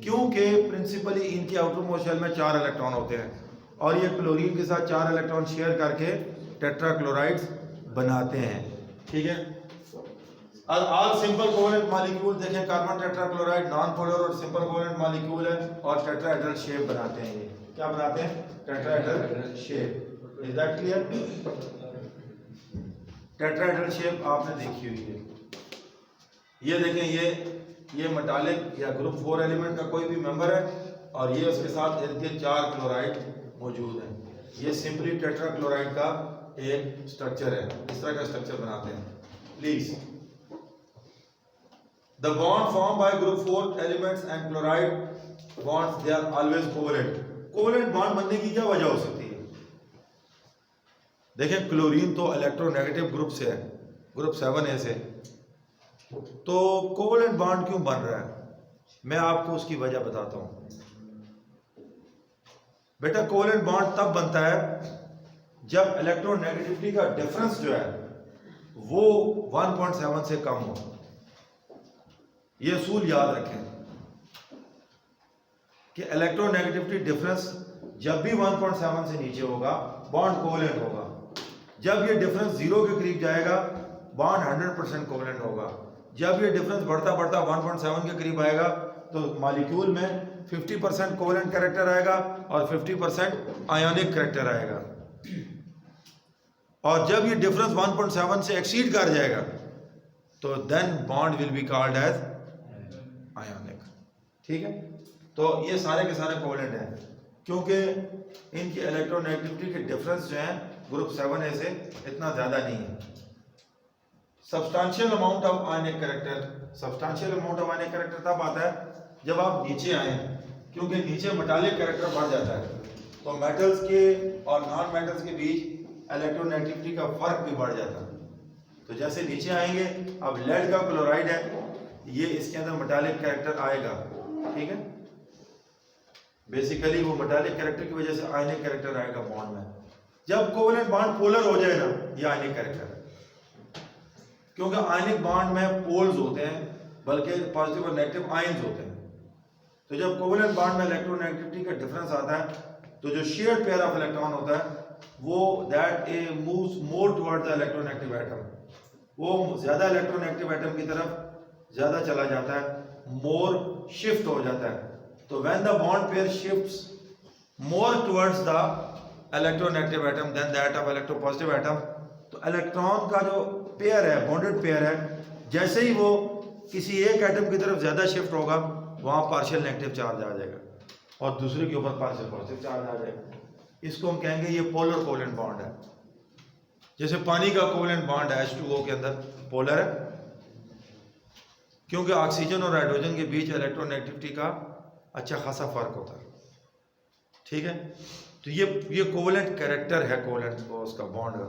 [SPEAKER 1] क्योंकि प्रिंसिपली इनके आउटर मोस्ट शेल में 4 इलेक्ट्रॉन होते हैं और ये क्लोरीन के साथ 4 इलेक्ट्रॉन शेयर करके टेट्राक्लोराइड्स बनाते हैं, ठीक है। ऑल सिंपल कोवेलेंट मॉलिक्यूल देखें, कार्बन टेट्राक्लोराइड नॉन पोलर और सिंपल कोवेलेंट मॉलिक्यूल है और टेट्राहेड्रल शेप बनाते हैं। ये क्या बनाते हैं? Tetrahedral shape. Is that clear? Tetrahedral shape आपने देखी हुई है। ये देखें, ये मेटालिक या ग्रुप 4 एलिमेंट का कोई भी मेंबर है और ये उसके साथ इनके 4 क्लोराइड मौजूद हैं। ये सिंपली टेट्राक्लोराइड का एक स्ट्रक्चर है, इस तरह का स्ट्रक्चर बनाते हैं। Please, the bond formed by group 4 elements and chloride bonds, they are always covalent. covalent bond बनने की क्या वजह हो सकती है? देखें, क्लोरीन तो इलेक्ट्रोनेगेटिव ग्रुप से है, ग्रुप 7A से, तो कोवेलेंट बॉन्ड क्यों बन रहा है? मैं आपको उसकी वजह बताता हूं। बेटा, कोवेलेंट बॉन्ड तब बनता है जब इलेक्ट्रोनेगेटिविटी का डिफरेंस जो है वो 1.7 से कम हो। ये असूल याद रखें कि इलेक्ट्रोनेगेटिविटी डिफरेंस जब भी 1.7 से नीचे होगा बॉन्ड कोवेलेंट होगा। जब ये डिफरेंस 0 के करीब जाएगा बॉन्ड 100% कोवेलेंट होगा। जब ये डिफरेंस बढ़ता बढ़ता 1.7 के करीब आएगा तो मॉलिक्यूल में 50% कोवेलेंट कैरेक्टर आएगा और 50% आयोनिक कैरेक्टर आएगा। और जब ये डिफरेंस 1.7 से एक्सीड कर जाएगा तो then bond will be called as ionic, ठीक है। तो ये सारे के सारे कोवेलेंट हैं क्योंकि इनकी इलेक्ट्रोनेगेटिविटी के डिफरेंस जो हैं ग्रुप 7A से इतना ज़्यादा नहीं है। Substantial amount of ionic character, substantial amount of ionic character तब आता है जब आप नीचे आए, क्योंकि नीचे मेटालिक कैरेक्टर बढ़ जाता है तो मेटल्स के और नॉन मेटल्स के बीच इलेक्ट्रोनेगेटिविटी का फर्क भी बढ़ जाता है। तो जैसे नीचे आएंगे, अब लेड का क्लोराइड है, ये इसके अंदर मेटालिक कैरेक्टर आएगा, ठीक है। बेसिकली वो मेटालिक कैरेक्टर की वजह से आयनिक कैरेक्टर आएगा बॉन्ड में। जब कोवेलेंट बॉन्ड पोलर हो जाए ना, ये आयनिक कैरेक्टर है, क्योंकि आयनिक बॉन्ड में पोल्स होते हैं, बल्कि पॉजिटिव और नेगेटिव आयंस होते हैं। तो जब कोवेलेंट बॉन्ड में इलेक्ट्रोनेगेटिविटी का डिफरेंस आता है तो जो शेयर्ड पेयर ऑफ इलेक्ट्रॉन होता है वो that A moves more towards the electronegative atom, वो ज्यादा इलेक्ट्रोनेगेटिव एटम की तरफ ज्यादा चला जाता है, मोर शिफ्ट हो जाता है। तो when the bond pair shifts more towards the electronegative atom than that of electropositive atom, तो इलेक्ट्रॉन का जो पेयर है, बॉन्डेड पेयर है, जैसे ही वो किसी एक एटम की तरफ ज्यादा शिफ्ट होगा वहां पार्शियल नेगेटिव चार्ज आ जाएगा और दूसरे के ऊपर पार्शियल पॉजिटिव चार्ज आ जाएगा। इसको हम कहेंगे ये पोलर कोवेलेंट बॉन्ड है। जैसे पानी का कोवेलेंट बॉन्ड है H2O के अंदर पोलर है, क्योंकि ऑक्सीजन और हाइड्रोजन के बीच इलेक्ट्रोनेगेटिविटी का अच्छा खासा फर्क होता है, ठीक है। तो ये कोवेलेंट कैरेक्टर है कोवेलेंट को उसका बॉन्ड का।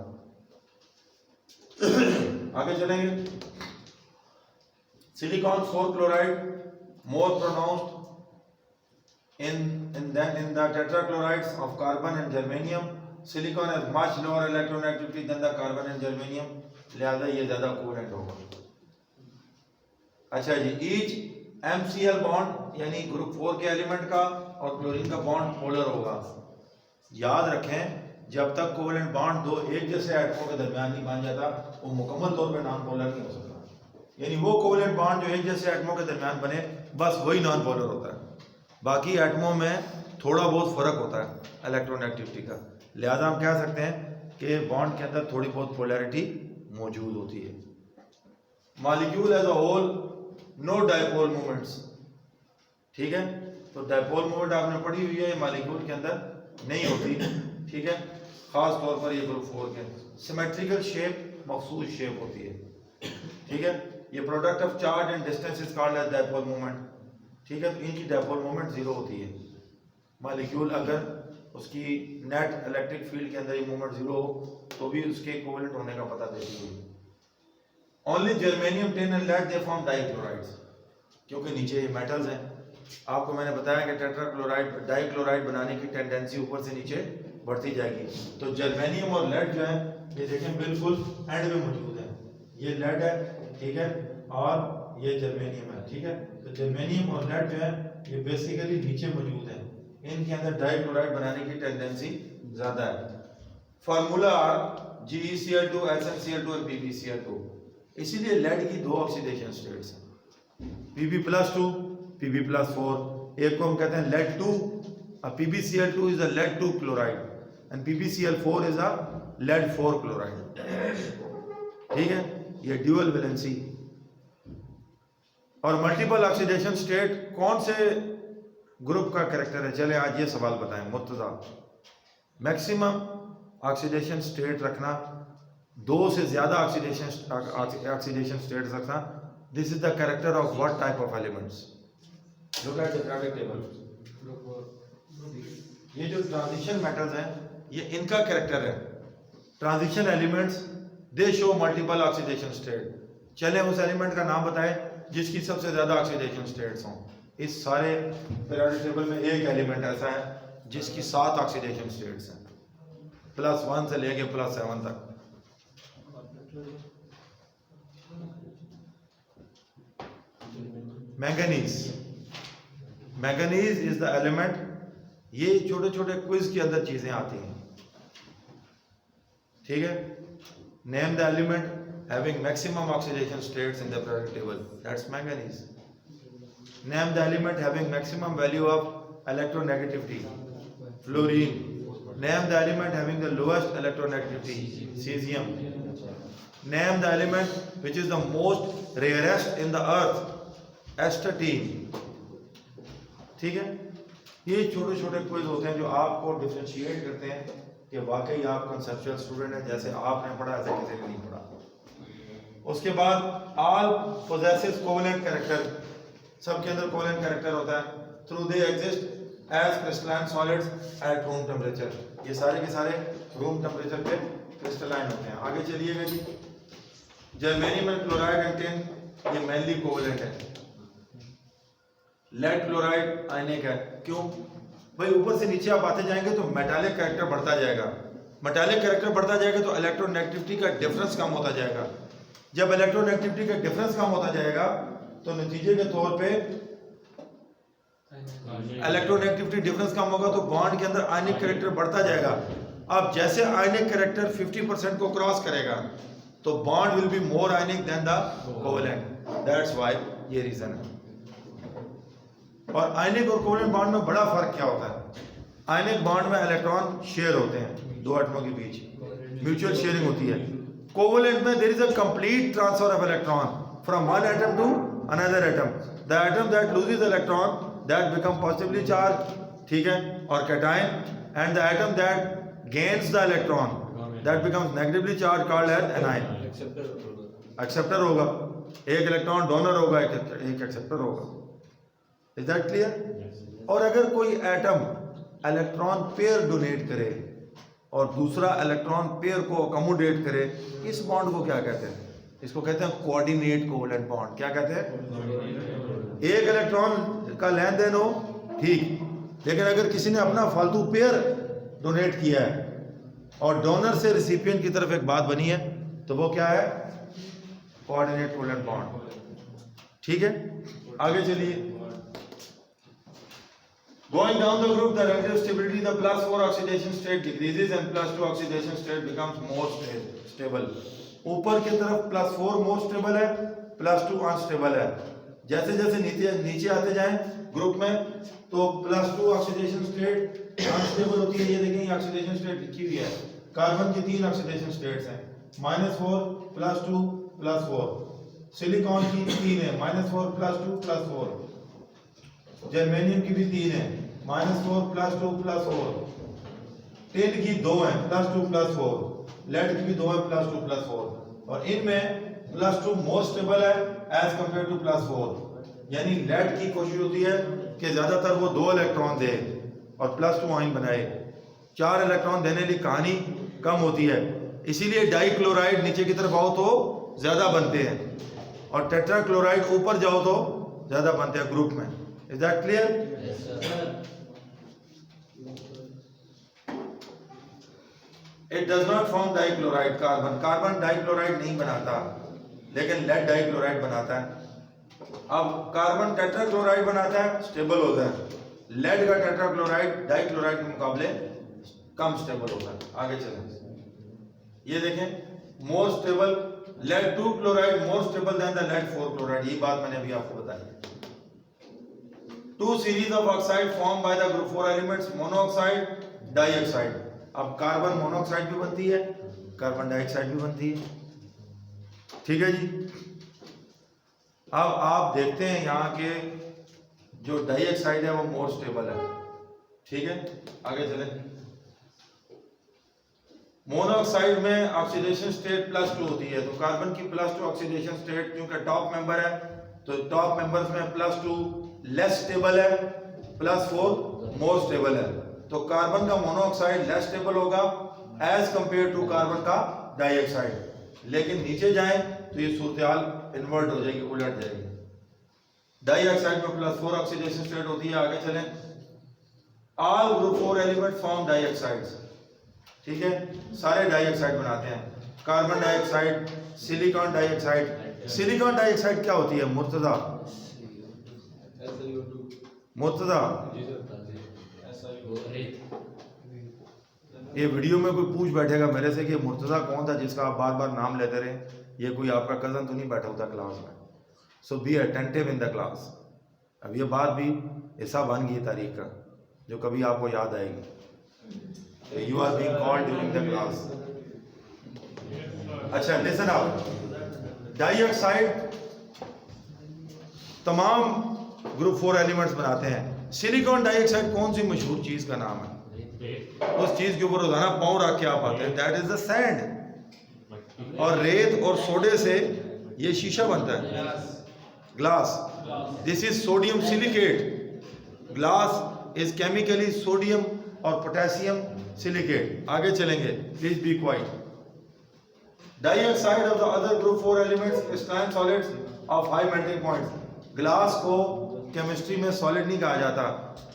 [SPEAKER 1] आगे चलेंगे। Silicon 4 chloride more pronounced in the tetrachlorides of carbon and germanium. Silicon has much lower electronegativity than the carbon and germanium, लिहाजा ये ज्यादा कोवेलेंट होगा। अच्छा जी, each MCl बॉन्ड यानी ग्रुप 4 के एलिमेंट का और क्लोरीन का बॉन्ड पोलर होगा। याद रखें, जब तक कोवेलेंट बॉन्ड दो एक जैसे एटमों के दरमियान नहीं बन जाता वो मुकम्मल तौर पे नॉन पोलर नहीं हो सकता। यानी वो कोवेलेंट बॉन्ड जो एक जैसे एटमों के दरमियान बने बस वही नॉन पोलर होता है, बाकी एटमों में थोड़ा बहुत फर्क होता है इलेक्ट्रोनेगेटिविटी का। लिहाजा हम कह सकते हैं कि बॉन्ड के अंदर थोड़ी बहुत पोलैरिटी मौजूद होती है। Molecule as a whole no dipole movements, ठीक है। तो डायपोल मूवमेंट आपने पढ़ी हुई है, मॉलिक्यूल के अंदर नहीं होती, ठीक है। खास तौर पर ये ग्रुप 4 के सिमेट्रिकल शेप मखसूस शेप होती है, ठीक है। ये product of charge and distance is called as dipole moment, ठीक है। तो इनकी डायपोल मोमेंट 0 होती है। मॉलिक्यूल अगर उसकी नेट इलेक्ट्रिक फील्ड के अंदर ये मोमेंट 0 हो तो भी उसके कोवेलेंट होने का पता देती है। Only germanium, tin and lead they form dichlorides, क्योंकि नीचे ये मेटल्स हैं आपको मैंने बताया कि टेट्राक्लोराइड डाइक्लोराइड बनाने की टेंडेंसी ऊपर से नीचे बढ़ती जाएगी। तो जर्मेनियम और लेड जो है ये देखें बिल्कुल एंड में मौजूद है। ये लेड है, ठीक है, और ये जर्मेनियम है, ठीक है। तो जर्मेनियम और लेड जो है ये बेसिकली नीचे मौजूद है। इनके अंदर डाइक्लोराइड बनाने की टेंडेंसी ज्यादा है। फार्मूला GeCl2, SnCl2 और PbCl2। इसीलिए लेड की दो ऑक्सीडेशन स्टेट्स हैं, Pb+2, Pb+4। एक को हम कहते हैं lead 2, PbCl2 is a lead 2 chloride and PbCl4 is a lead 4 chloride, ठीक है। ये ड्यूअल वैलेंसी और मल्टीपल ऑक्सीडेशन स्टेट कौन से ग्रुप का कैरेक्टर है? चले आज ये सवाल बताएं मुर्तजा। मैक्सिमम ऑक्सीडेशन स्टेट रखना, दो से ज्यादा ऑक्सीडेशन स्टेट रखना, this is the character of what type of elements? Look at the periodic table. ये जो ट्रांजिशन मेटल्स हैं ये इनका कैरेक्टर है। Transition elements they show multiple oxidation state. चले उस एलिमेंट का नाम बताएं जिसकी सबसे ज्यादा ऑक्सीडेशन स्टेट्स हों। इस सारे पीरियोडिक टेबल में एक एलिमेंट ऐसा है जिसकी 7 ऑक्सीडेशन स्टेट्स हैं, +1 से लेके +7 तक। Manganese. Manganese is the element, ये छोटे छोटे क्विज के अंदर चीजें आती हैं, ठीक है। Name the element having maximum oxidation states in the periodic table, that's manganese. Name the element having maximum value of electronegativity, fluorine. Name the element having the lowest electronegativity, cesium. Name the element which is the most rarest in the earth, astatine. ठीक है। ये छोटे छोटे quiz होते हैं जो आपको differentiate करते हैं कि वाकई आप कंसेप्चुअल स्टूडेंट हैं, जैसे आपने पढ़ा ऐसे किसी ने नहीं पढ़ा। उसके बाद ऑल पोजेसेस कोवेलेंट कैरेक्टर, सबके अंदर कोवेलेंट कैरेक्टर होता है। Through they exist as crystalline solids at room temperature. ये सारे के सारे रूम टेम्परेचर पे क्रिस्टलाइन होते हैं। आगे चलिएगा जी। Germanium and chloride and tin ये मेनली कोवेलेंट है। लेड क्लोराइड आयनिक है। क्यों भाई? ऊपर से नीचे आप आते जाएंगे तो मेटालिक कैरेक्टर बढ़ता जाएगा। मेटालिक कैरेक्टर बढ़ता जाएगा तो इलेक्ट्रोनेगेटिविटी का डिफरेंस कम होता जाएगा। जब इलेक्ट्रोनेगेटिविटी का डिफरेंस कम होता जाएगा तो नतीजे के तौर पे इलेक्ट्रोनेगेटिविटी डिफरेंस कम होगा तो बॉन्ड के अंदर आयनिक कैरेक्टर बढ़ता जाएगा। अब जैसे आयनिक कैरेक्टर 50% को क्रॉस करेगा तो bond will be more ionic than the covalent, that's why, ये रीजन है। और आयनिक और कोवेलेंट बॉन्ड में बड़ा फर्क क्या होता है? आयनिक बॉन्ड में इलेक्ट्रॉन शेयर होते हैं दो एटमों के बीच, म्यूचुअल शेयरिंग होती है। कोवेलेंट में there is a complete transfer of electron from one atom to another atom. The atom that loses electron that become positively charge, ठीक है, और cation, and the atom that gains the electron that becomes negatively charge called as anion. Acceptor होगा, एक electron donor होगा, एक acceptor होगा। Is that clear? और अगर कोई एटम इलेक्ट्रॉन पेयर डोनेट करे और दूसरा इलेक्ट्रॉन पेयर को अकोमोडेट करे, इस बॉन्ड को क्या कहते हैं? इसको कहते हैं कोऑर्डिनेट कोवेलेंट बॉन्ड। क्या कहते हैं? एक इलेक्ट्रॉन का लेन देन हो, ठीक, लेकिन अगर किसी ने अपना फालतू पेयर डोनेट किया है और डोनर से रिसिपिएंट की तरफ एक बात बनी है तो वो क्या है? कोऑर्डिनेट कोवेलेंट बॉन्ड, ठीक है। आगे चलिए। Going down the group, the relative stability, the +4 oxidation state decreases and +2 oxidation state becomes more stable. ऊपर की तरफ +4 more stable है, +2 unstable है। जैसे जैसे नीचे आते जाएं ग्रुप में तो +2 ऑक्सीडेशन स्टेट अनस्टेबल होती है। ये देखें ऑक्सीडेशन स्टेट लिखी हुई है। कार्बन की 3 ऑक्सीडेशन स्टेट्स हैं, -4 +2 +4। सिलिकॉन की 3 है, -4 +2 +4। जर्मेनियम की भी 3 है, -4 +2 +4। टिन की 2 है, +2 +4। लेड की भी 2 है, +2 +4। और इनमें +2 मोर स्टेबल है एज कंपेयर टू +4। यानी लेड की कोशिश होती है कि ज्यादातर वो 2 इलेक्ट्रॉन दे और +2 आयन बनाए। 4 इलेक्ट्रॉन देने की कहानी कम होती है, इसीलिए डाइक्लोराइड नीचे की तरफ आओ तो ज्यादा बनते हैं और टेट्राक्लोराइड ऊपर जाओ तो ज्यादा बनते हैं ग्रुप में। Is that clear?
[SPEAKER 2] Yes, sir.
[SPEAKER 1] It does not form dichloride carbon, carbon dichloride नहीं बनाता, लेकिन लेड डाइक्लोराइड बनाता है। अब कार्बन टेट्राक्लोराइड बनाता है, स्टेबल होता है। लेड का टेट्राक्लोराइड डाइक्लोराइड के मुकाबले कम स्टेबल होता है। आगे चलें, ये देखें, more stable lead 2 chloride more stable than the lead 4 chloride. ये बात मैंने अभी आपको बताई। 2 series of oxide form by the group 4 elements, monoxide, dioxide. अब कार्बन मोनोऑक्साइड भी बनती है, कार्बन डाइऑक्साइड भी बनती है, ठीक है जी। अब आप देखते हैं यहाँ के जो डाइऑक्साइड है वो मोर स्टेबल है, ठीक है। आगे चलें, मोनोऑक्साइड में ऑक्सीडेशन स्टेट +2 होती है, तो कार्बन की +2 ऑक्सीडेशन स्टेट, क्योंकि टॉप मेंबर है तो टॉप मेंबर्स में +2 लेस स्टेबल है, +4 मोर स्टेबल है। तो कार्बन का मोनोऑक्साइड लेस स्टेबल होगा एज कंपेयर टू कार्बन का डाइऑक्साइड। लेकिन नीचे जाएं तो ये सूरत-ए-हाल इन्वर्ट हो जाएगी, उलट जाएगी। डाइऑक्साइड में +4 ऑक्सीडेशन स्टेट होती है। आगे चलें, all group 4 element form dioxides, ठीक है, सारे डाइऑक्साइड बनाते हैं। Carbon dioxide, silicon dioxide. Silicon dioxide क्या होती है मुर्तजा? मुर्तजा, ये वीडियो में कोई पूछ बैठेगा मेरे से कि मुर्तजा कौन था जिसका आप बार बार नाम लेते रहे, ये कोई आपका कजन तो नहीं बैठा होता क्लास में। So be attentive in the class. अब ये बात भी ऐसा बन गई तारीख का जो कभी आपको याद आएगी। You are being called during the class. अच्छा लिसन आउट, डाइऑक्साइड तमाम ग्रुप 4 एलिमेंट्स बनाते हैं। सिलिकॉन डाइऑक्साइड कौन सी मशहूर चीज का नाम है? उस चीज के ऊपर रोजाना पाँव रख के आप आते हैं, दैट इज द सैंड। और रेत और सोडे से ये शीशा बनता है, glass. This is sodium silicate. Glass is chemically sodium और पोटेशियम सिलिकेट। आगे चलेंगे, please be quiet. Dioxide of the other group 4 elements crystalline solids of high melting points. Glass को केमिस्ट्री में सॉलिड नहीं कहा जाता,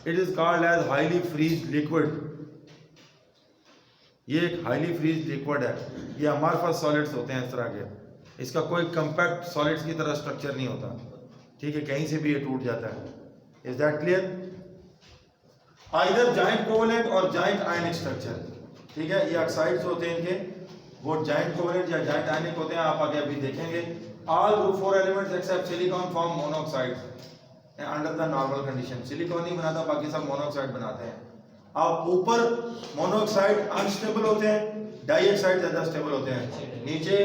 [SPEAKER 1] it is called as highly freeze liquid. ये एक हाईली फ्रीज लिक्विड है। ये हमारे पास सॉलिड्स होते हैं इस तरह के, इसका कोई कंपैक्ट सॉलिड्स की तरह स्ट्रक्चर नहीं होता, ठीक है, कहीं से भी ये टूट जाता है। Is that clear? Either giant covalent और जाइंट आयनिक स्ट्रक्चर, ठीक है। ये ऑक्साइड्स होते हैं इनके, वो जाइंट कोवलेंट या जाइंट आयनिक होते हैं, आप आगे अभी देखेंगे। All group 4 elements except silicon form monoxides under the normal condition. Silicon नहीं बनाता, बाकी सब मोनोऑक्साइड बनाते हैं। अब ऊपर मोनोऑक्साइड अनस्टेबल होते हैं, डाइऑक्साइड ज्यादा स्टेबल होते हैं। नीचे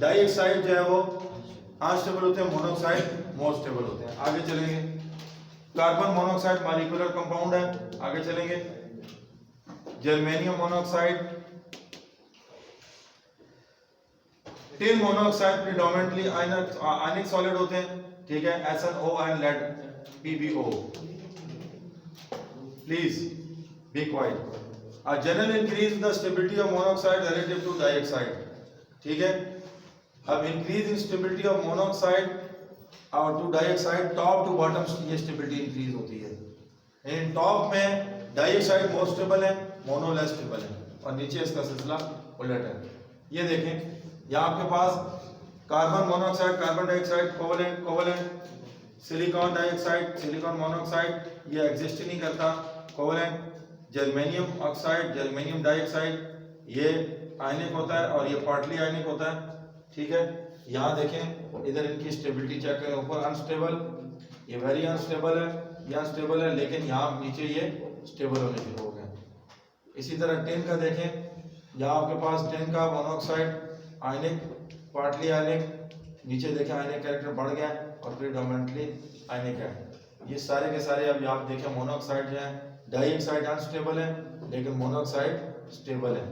[SPEAKER 1] डाइऑक्साइड जो है वो अनस्टेबल होते हैं, मोनोऑक्साइड मोर स्टेबल होते हैं। आगे चलेंगे, कार्बन मोनोऑक्साइड मॉलिक्यूलर कंपाउंड है। आगे चलेंगे, germanium monoxide, tin monoxide predominantly आयनिक सॉलिड होते हैं, ठीक है, SnO and lead PbO। Please be quite. A general increase in the stability of monoxide relative to dioxide, ठीक है। अब increase in stability of monoxide और to dioxide, top to bottom ये stability increase होती है। इन टॉप में dioxide more stable है, mono less stable है, और नीचे इसका सिलसिला उलट है। ये देखें, यहाँ आपके पास carbon monoxide, carbon dioxide, covalent covalent, silicon dioxide, silicon monoxide, ये एग्जिस्ट ही नहीं करता। Covalent, germanium oxide, germanium dioxide, ये आयनिक होता है और ये पार्टली आयनिक होता है, ठीक है। यहाँ देखें, इधर इनकी स्टेबिलिटी चेक करें, ऊपर अनस्टेबल, ये वेरी अनस्टेबल है, ये अनस्टेबल है, लेकिन यहाँ नीचे ये स्टेबल होने शुरू हो गए। इसी तरह टिन का देखें, यहाँ आपके पास टिन का मोनोऑक्साइड आयनिक, पार्टली आयनिक, नीचे देखें आयनिक कैरेक्टर बढ़ गया और प्रीडोमिनेंटली आयनिक है। ये सारे के सारे अब आप देखें मोनोऑक्साइड जो है, डाइऑक्साइड अनस्टेबल है लेकिन मोनोऑक्साइड स्टेबल है।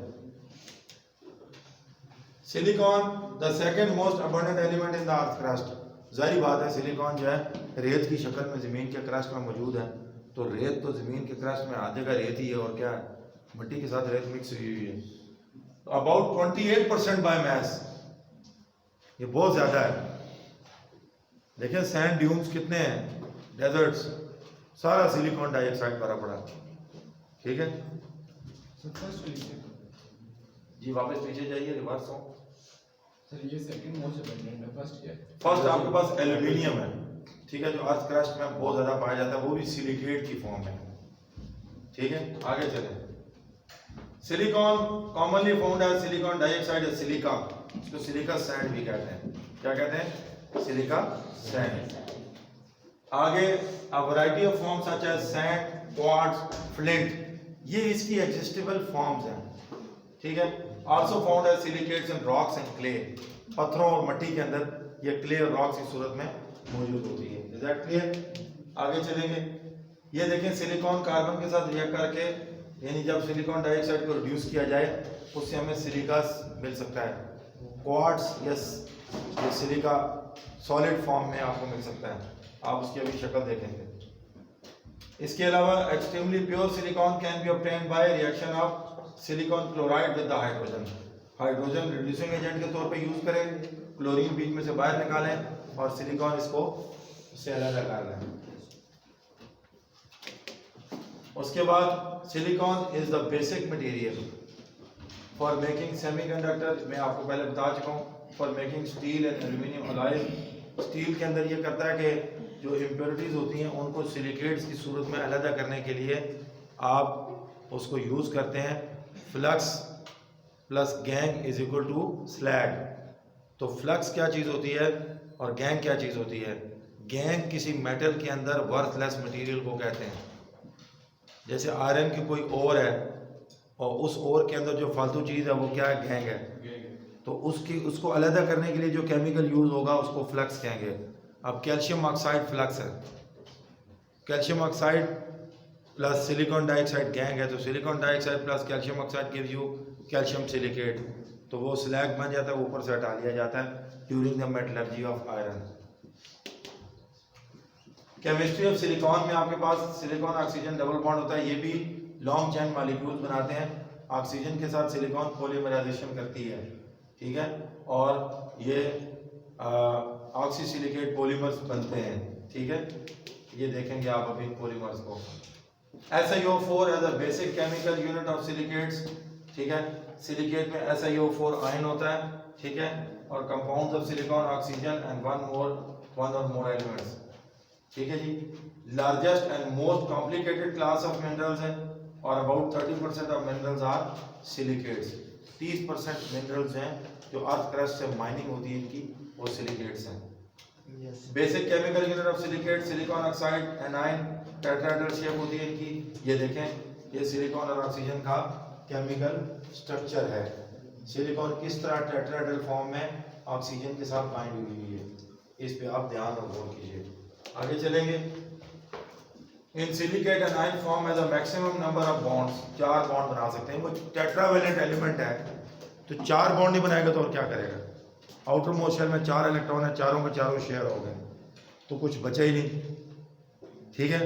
[SPEAKER 1] Silicon the second most abundant element in the earth crust. जाहिर बात है सिलिकॉन जो है रेत की शक्ल में ज़मीन के क्रस्ट में मौजूद है, तो रेत तो ज़मीन के क्रस्ट में आधे का रेत ही है, और क्या है, मिट्टी के साथ रेत मिक्स हुई हुई है। अबाउट 28% बाय मैस, ये बहुत ज़्यादा है। देखिए सैंड ड्यून्स कितने हैं, डेजर्ट्स, सारा सिलिकॉन डाइऑक्साइड भरा पड़ा, ठीक है जी। वापस पीछे जाइए, रिवर्स हो
[SPEAKER 2] सर। ये सेकंड मोस्ट अबंडेंट है, फर्स्ट क्या है?
[SPEAKER 1] फर्स्ट आपके पास एल्यूमिनियम है, ठीक है, जो अर्थ क्रस्ट में बहुत ज्यादा पाया जाता है, वो भी सिलिकेट की फॉर्म में, ठीक है। आगे चलें। Silicon commonly found as silicon dioxide या सिलिका, इसको सिलिका सैंड भी कहते हैं। क्या कहते हैं? Silica sand. आगे a variety of forms such as sand, quartz, flint, ये इसकी एग्जिस्टेबल फॉर्म्स हैं, ठीक है। Also found as silicates in rocks and clay, पत्थरों और मिट्टी के अंदर ये क्ले और रॉक्स की सूरत में मौजूद होती है। Is that clear? आगे चलेंगे। ये देखें, सिलिकॉन कार्बन के साथ रिएक्ट करके, यानी जब सिलिकॉन डाइऑक्साइड को रिड्यूस किया जाए उससे हमें सिलिका मिल सकता है। क्वार्ट्ज यस, ये सिलिका सॉलिड फॉर्म में आपको मिल सकता है, आप उसकी अभी शक्ल देखेंगे। इसके अलावा extremely pure silicon can be obtained by reaction of silicon chloride with the hydrogen. Hydrogen reducing agent के तौर पे यूज करें, क्लोरीन बीच में से बाहर निकालें और सिलिकॉन इसको से अलग कर लें। उसके बाद silicon is the basic material for making semiconductor, मैं आपको पहले बता चुका हूँ, for making steel and aluminium alloys. Steel के अंदर ये करता है कि जो इम्प्योरिटीज होती हैं उनको सिलिकेट्स की सूरत में अलग करने के लिए आप उसको यूज़ करते हैं। Flux plus gangue is equal to slag. तो फ्लक्स क्या चीज़ होती है और गैंग क्या चीज़ होती है? गैंग किसी मेटल के अंदर वर्थलेस मटेरियल को कहते हैं। जैसे आयरन की कोई ओर है और उस ओर के अंदर जो फालतू चीज़ है वो क्या है? गैंग है। तो उसको अलग करने के लिए जो केमिकल यूज़ होगा उसको फ्लक्स कहेंगे। अब कैल्शियम ऑक्साइड फ्लक्स है, calcium oxide plus silicon dioxide gang है, तो silicon dioxide plus calcium oxide give you calcium silicate, तो वो स्लैग बन जाता है, ऊपर से हटा लिया जाता है during the metallurgy of iron. Chemistry of silicon में आपके पास सिलिकॉन ऑक्सीजन डबल बॉन्ड होता है, ये भी लॉन्ग चेन मॉलिक्यूल्स बनाते हैं। ऑक्सीजन के साथ सिलिकॉन पॉलीमराइजेशन करती है, ठीक है, और ये ऑक्सीसिलिकेट पॉलीमर्स बनते हैं, ठीक है। ये देखेंगे आप अभी पॉलीमर्स को। SiO4 as a basic chemical unit of silicates, ठीक है। सिलिकेट में SiO4 आयन होता है, ठीक है, और compounds of silicon oxygen and one or more elements, ठीक है जी। Largest and most complicated class of minerals है और about 30% of minerals are silicates. 30% minerals हैं जो अर्थ क्रस्ट से माइनिंग होती है इनकी, वो सिलिकेट्स हैं। Basic chemical unit of silicate silicon oxide A9 tetrahedral shape होती है इनकी। ये देखें, ये सिलिकॉन और ऑक्सीजन का केमिकल स्ट्रक्चर है। सिलिकॉन किस तरह टेट्राहेड्रल फॉर्म में ऑक्सीजन के साथ बाइंड हुई है, इस पे आप ध्यान और गौर कीजिए। आगे चलेंगे। In silicate anion form as a maximum number of bonds, 4 bond बना सकते हैं। वो टेट्रावेलेंट एलिमेंट है तो 4 बॉन्ड नहीं बनाएगा तो और क्या करेगा? आउटर मोस्ट शेल में 4 इलेक्ट्रॉन है, चारों के चारों शेयर हो गए तो कुछ बचा ही नहीं, ठीक है।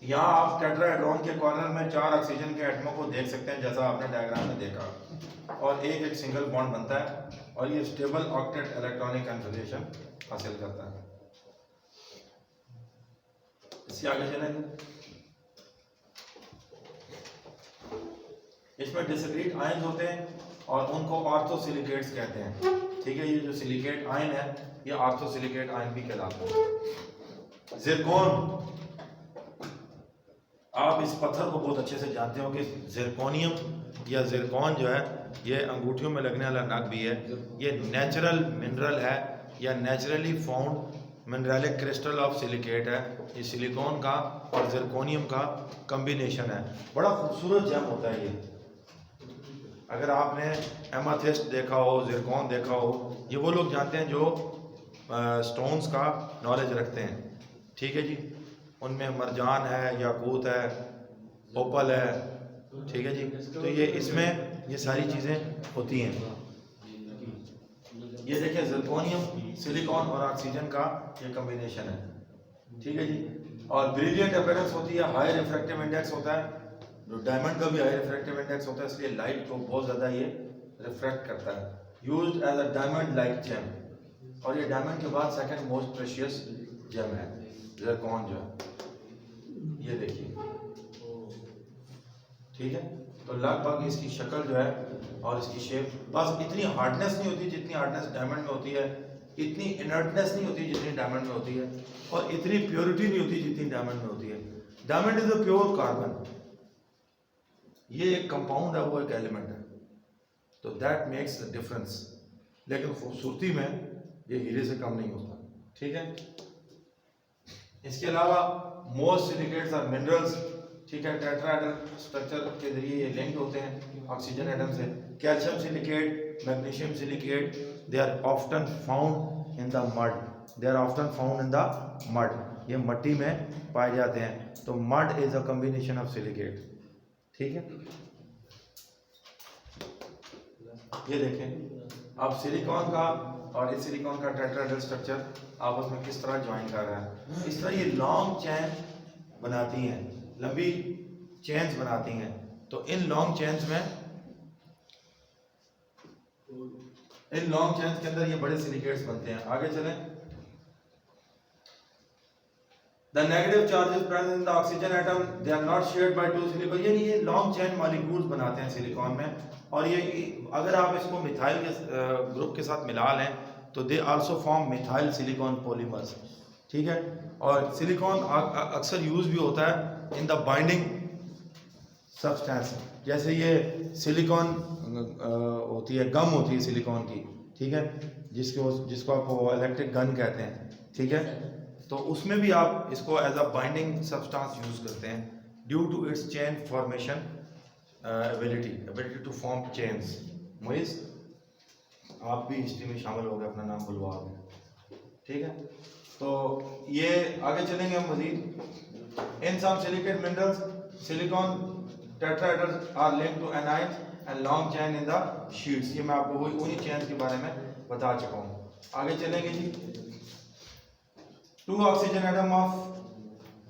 [SPEAKER 1] यहाँ आप टेट्राहेड्रॉन के कॉर्नर में 4 ऑक्सीजन के एटमों को देख सकते हैं, जैसा आपने डायग्राम में देखा, और एक सिंगल बॉन्ड बनता है और ये स्टेबल ऑक्टेट इलेक्ट्रॉनिक कन्फिगरेशन हासिल करता है। इससे आगे चलेंगे। इसमें डिस्क्रीट आयन होते हैं और उनको ऑर्थोसिलिकेट्स कहते हैं, ठीक है। ये जो सिलिकेट आयन है ये ऑर्थोसिलिकेट आयन भी कहलाता है। जिरकॉन, आप इस पत्थर को बहुत अच्छे से जानते हो कि जिरकोनियम या जिरकॉन जो है ये अंगूठियों में लगने वाला नग भी है। ये नेचुरल मिनरल है या naturally found mineralic crystal of silicate है। ये सिलिकॉन का और जिरकोनियम का कॉम्बिनेशन है, बड़ा खूबसूरत जेम होता है ये। अगर आपने एमाथिस्ट देखा हो, जिरकॉन देखा हो, ये वो लोग जानते हैं जो स्टोन्स का नॉलेज रखते हैं, ठीक है जी। उनमें मरजान है, याकूत है, ओपल है, ठीक है जी। तो ये इसमें ये सारी चीज़ें होती हैं। ये देखिए जिरकोनियम, सिलिकॉन और ऑक्सीजन का ये कॉम्बिनेशन है, ठीक है जी। और ब्रिलियंट अपीयरेंस होती है, हाई रिफ्रैक्टिव इंडेक्स होता है, जो डायमंड का भी हाई रिफ्रैक्टिव इंडेक्स होता है, इसलिए लाइट को बहुत ज़्यादा ये रिफ्रैक्ट करता है। Used as a diamond like gem, और ये डायमंड के बाद सेकंड मोस्ट प्रेशियस जेम है ज़िरकॉन जो है, ये देखिए, ठीक है। तो लगभग इसकी शक्ल जो है और इसकी शेप, बस इतनी हार्डनेस नहीं होती जितनी हार्डनेस डायमंड में होती है, इतनी इनर्टनेस नहीं होती जितनी डायमंड में होती है, और इतनी प्योरिटी नहीं होती जितनी डायमंड में होती है। Diamond is a pure carbon, ये एक कंपाउंड है, वो एक एलिमेंट है, तो दैट मेक्स द डिफरेंस। लेकिन खूबसूरती में ये हीरे से कम नहीं होता, ठीक है। इसके अलावा मोस्ट सिलिकेट्स आर मिनरल्स, ठीक है। टेट्राहेड्रल स्ट्रक्चर के जरिए ये लिंक्ड होते हैं ऑक्सीजन एटम से। Calcium silicate, magnesium silicate, they are often found in the mud, they are often found in the mud, ये मट्टी में पाए जाते हैं। तो mud is a combination of silicate, ठीक है। ये देखें अब सिलिकॉन का और इस सिलिकॉन का टेट्राहेड्रल स्ट्रक्चर आपस में किस तरह ज्वाइन कर रहा है। इस तरह ये लॉन्ग चेन बनाती हैं, लंबी चेन्स बनाती हैं। तो इन लॉन्ग चेन्स के अंदर ये बड़े सिलिकेट्स बनते हैं। आगे चलें। The negative charges present in the oxygen atom, they are not shared by two silicon, यानी ये लॉन्ग चेन मॉलिक्यूल्स बनाते हैं सिलिकॉन में। और ये अगर आप इसको मिथाइल के ग्रुप के साथ मिला लें तो they also form methyl silicon polymers, ठीक है। और सिलिकॉन अक्सर यूज भी होता है इन द बाइंडिंग सब्सटेंस, जैसे ये सिलिकॉन होती है, गम होती है सिलिकॉन की, ठीक है, जिसको आप इलेक्ट्रिक गन कहते हैं, ठीक है। तो उसमें भी आप इसको as a binding substance use करते हैं due to its chain formation ability to form chains. मुइज आप भी हिस्ट्री में शामिल हो गए, अपना नाम बुलवा दें, ठीक है। तो ये आगे चलेंगे हम मजीद। In some silicate minerals silicon tetrahedrals are linked to anions and long chain in the sheets, ये मैं आपको उन्हीं चेन्स के बारे में बता चुका हूँ। आगे चलेंगे जी। Two oxygen atom of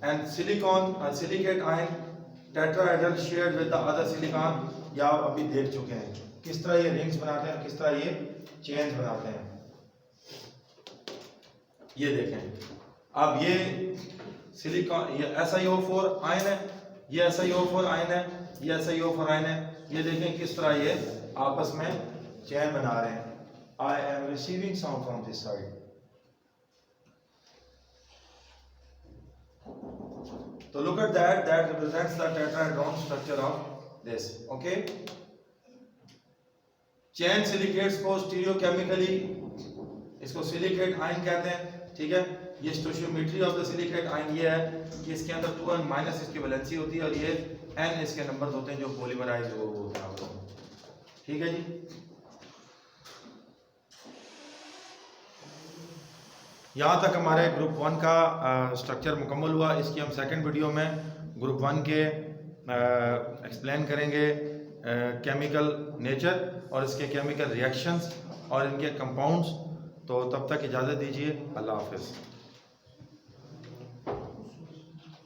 [SPEAKER 1] and silicate ion tetrahedral shared with the other silicon, या आप अभी देख चुके हैं किस तरह ये रिंग्स बनाते हैं, किस तरह ये चेन्स बनाते हैं। ये देखें अब ये सिलिकॉन, ये SiO4 आयन है, ये SiO4 आयन है, ये SiO4 आयन है। ये देखें किस तरह ये आपस में चेन बना रहे हैं। I am receiving sound from this side. So look at that represents the tetrahedron structure of this, okay. Chain silicates को स्टीरियोकेमिकली इसको सिलिकेट आयन कहते हैं, ठीक है। ये stoichiometry of the silicate ion ये है कि इसके अंदर 2n माइनस इसकी वैलेंसी होती है और ये n इसके नंबर्स होते हैं जो पॉलीमराइज होता है, ठीक है जी। यहाँ तक हमारे ग्रुप 1 का स्ट्रक्चर मुकम्मल हुआ। इसकी हम सेकंड वीडियो में ग्रुप 1 के एक्सप्लेन करेंगे केमिकल नेचर और इसके केमिकल रिएक्शंस और इनके कंपाउंड्स। तो तब तक इजाज़त दीजिए, अल्लाह हाफ़िज़।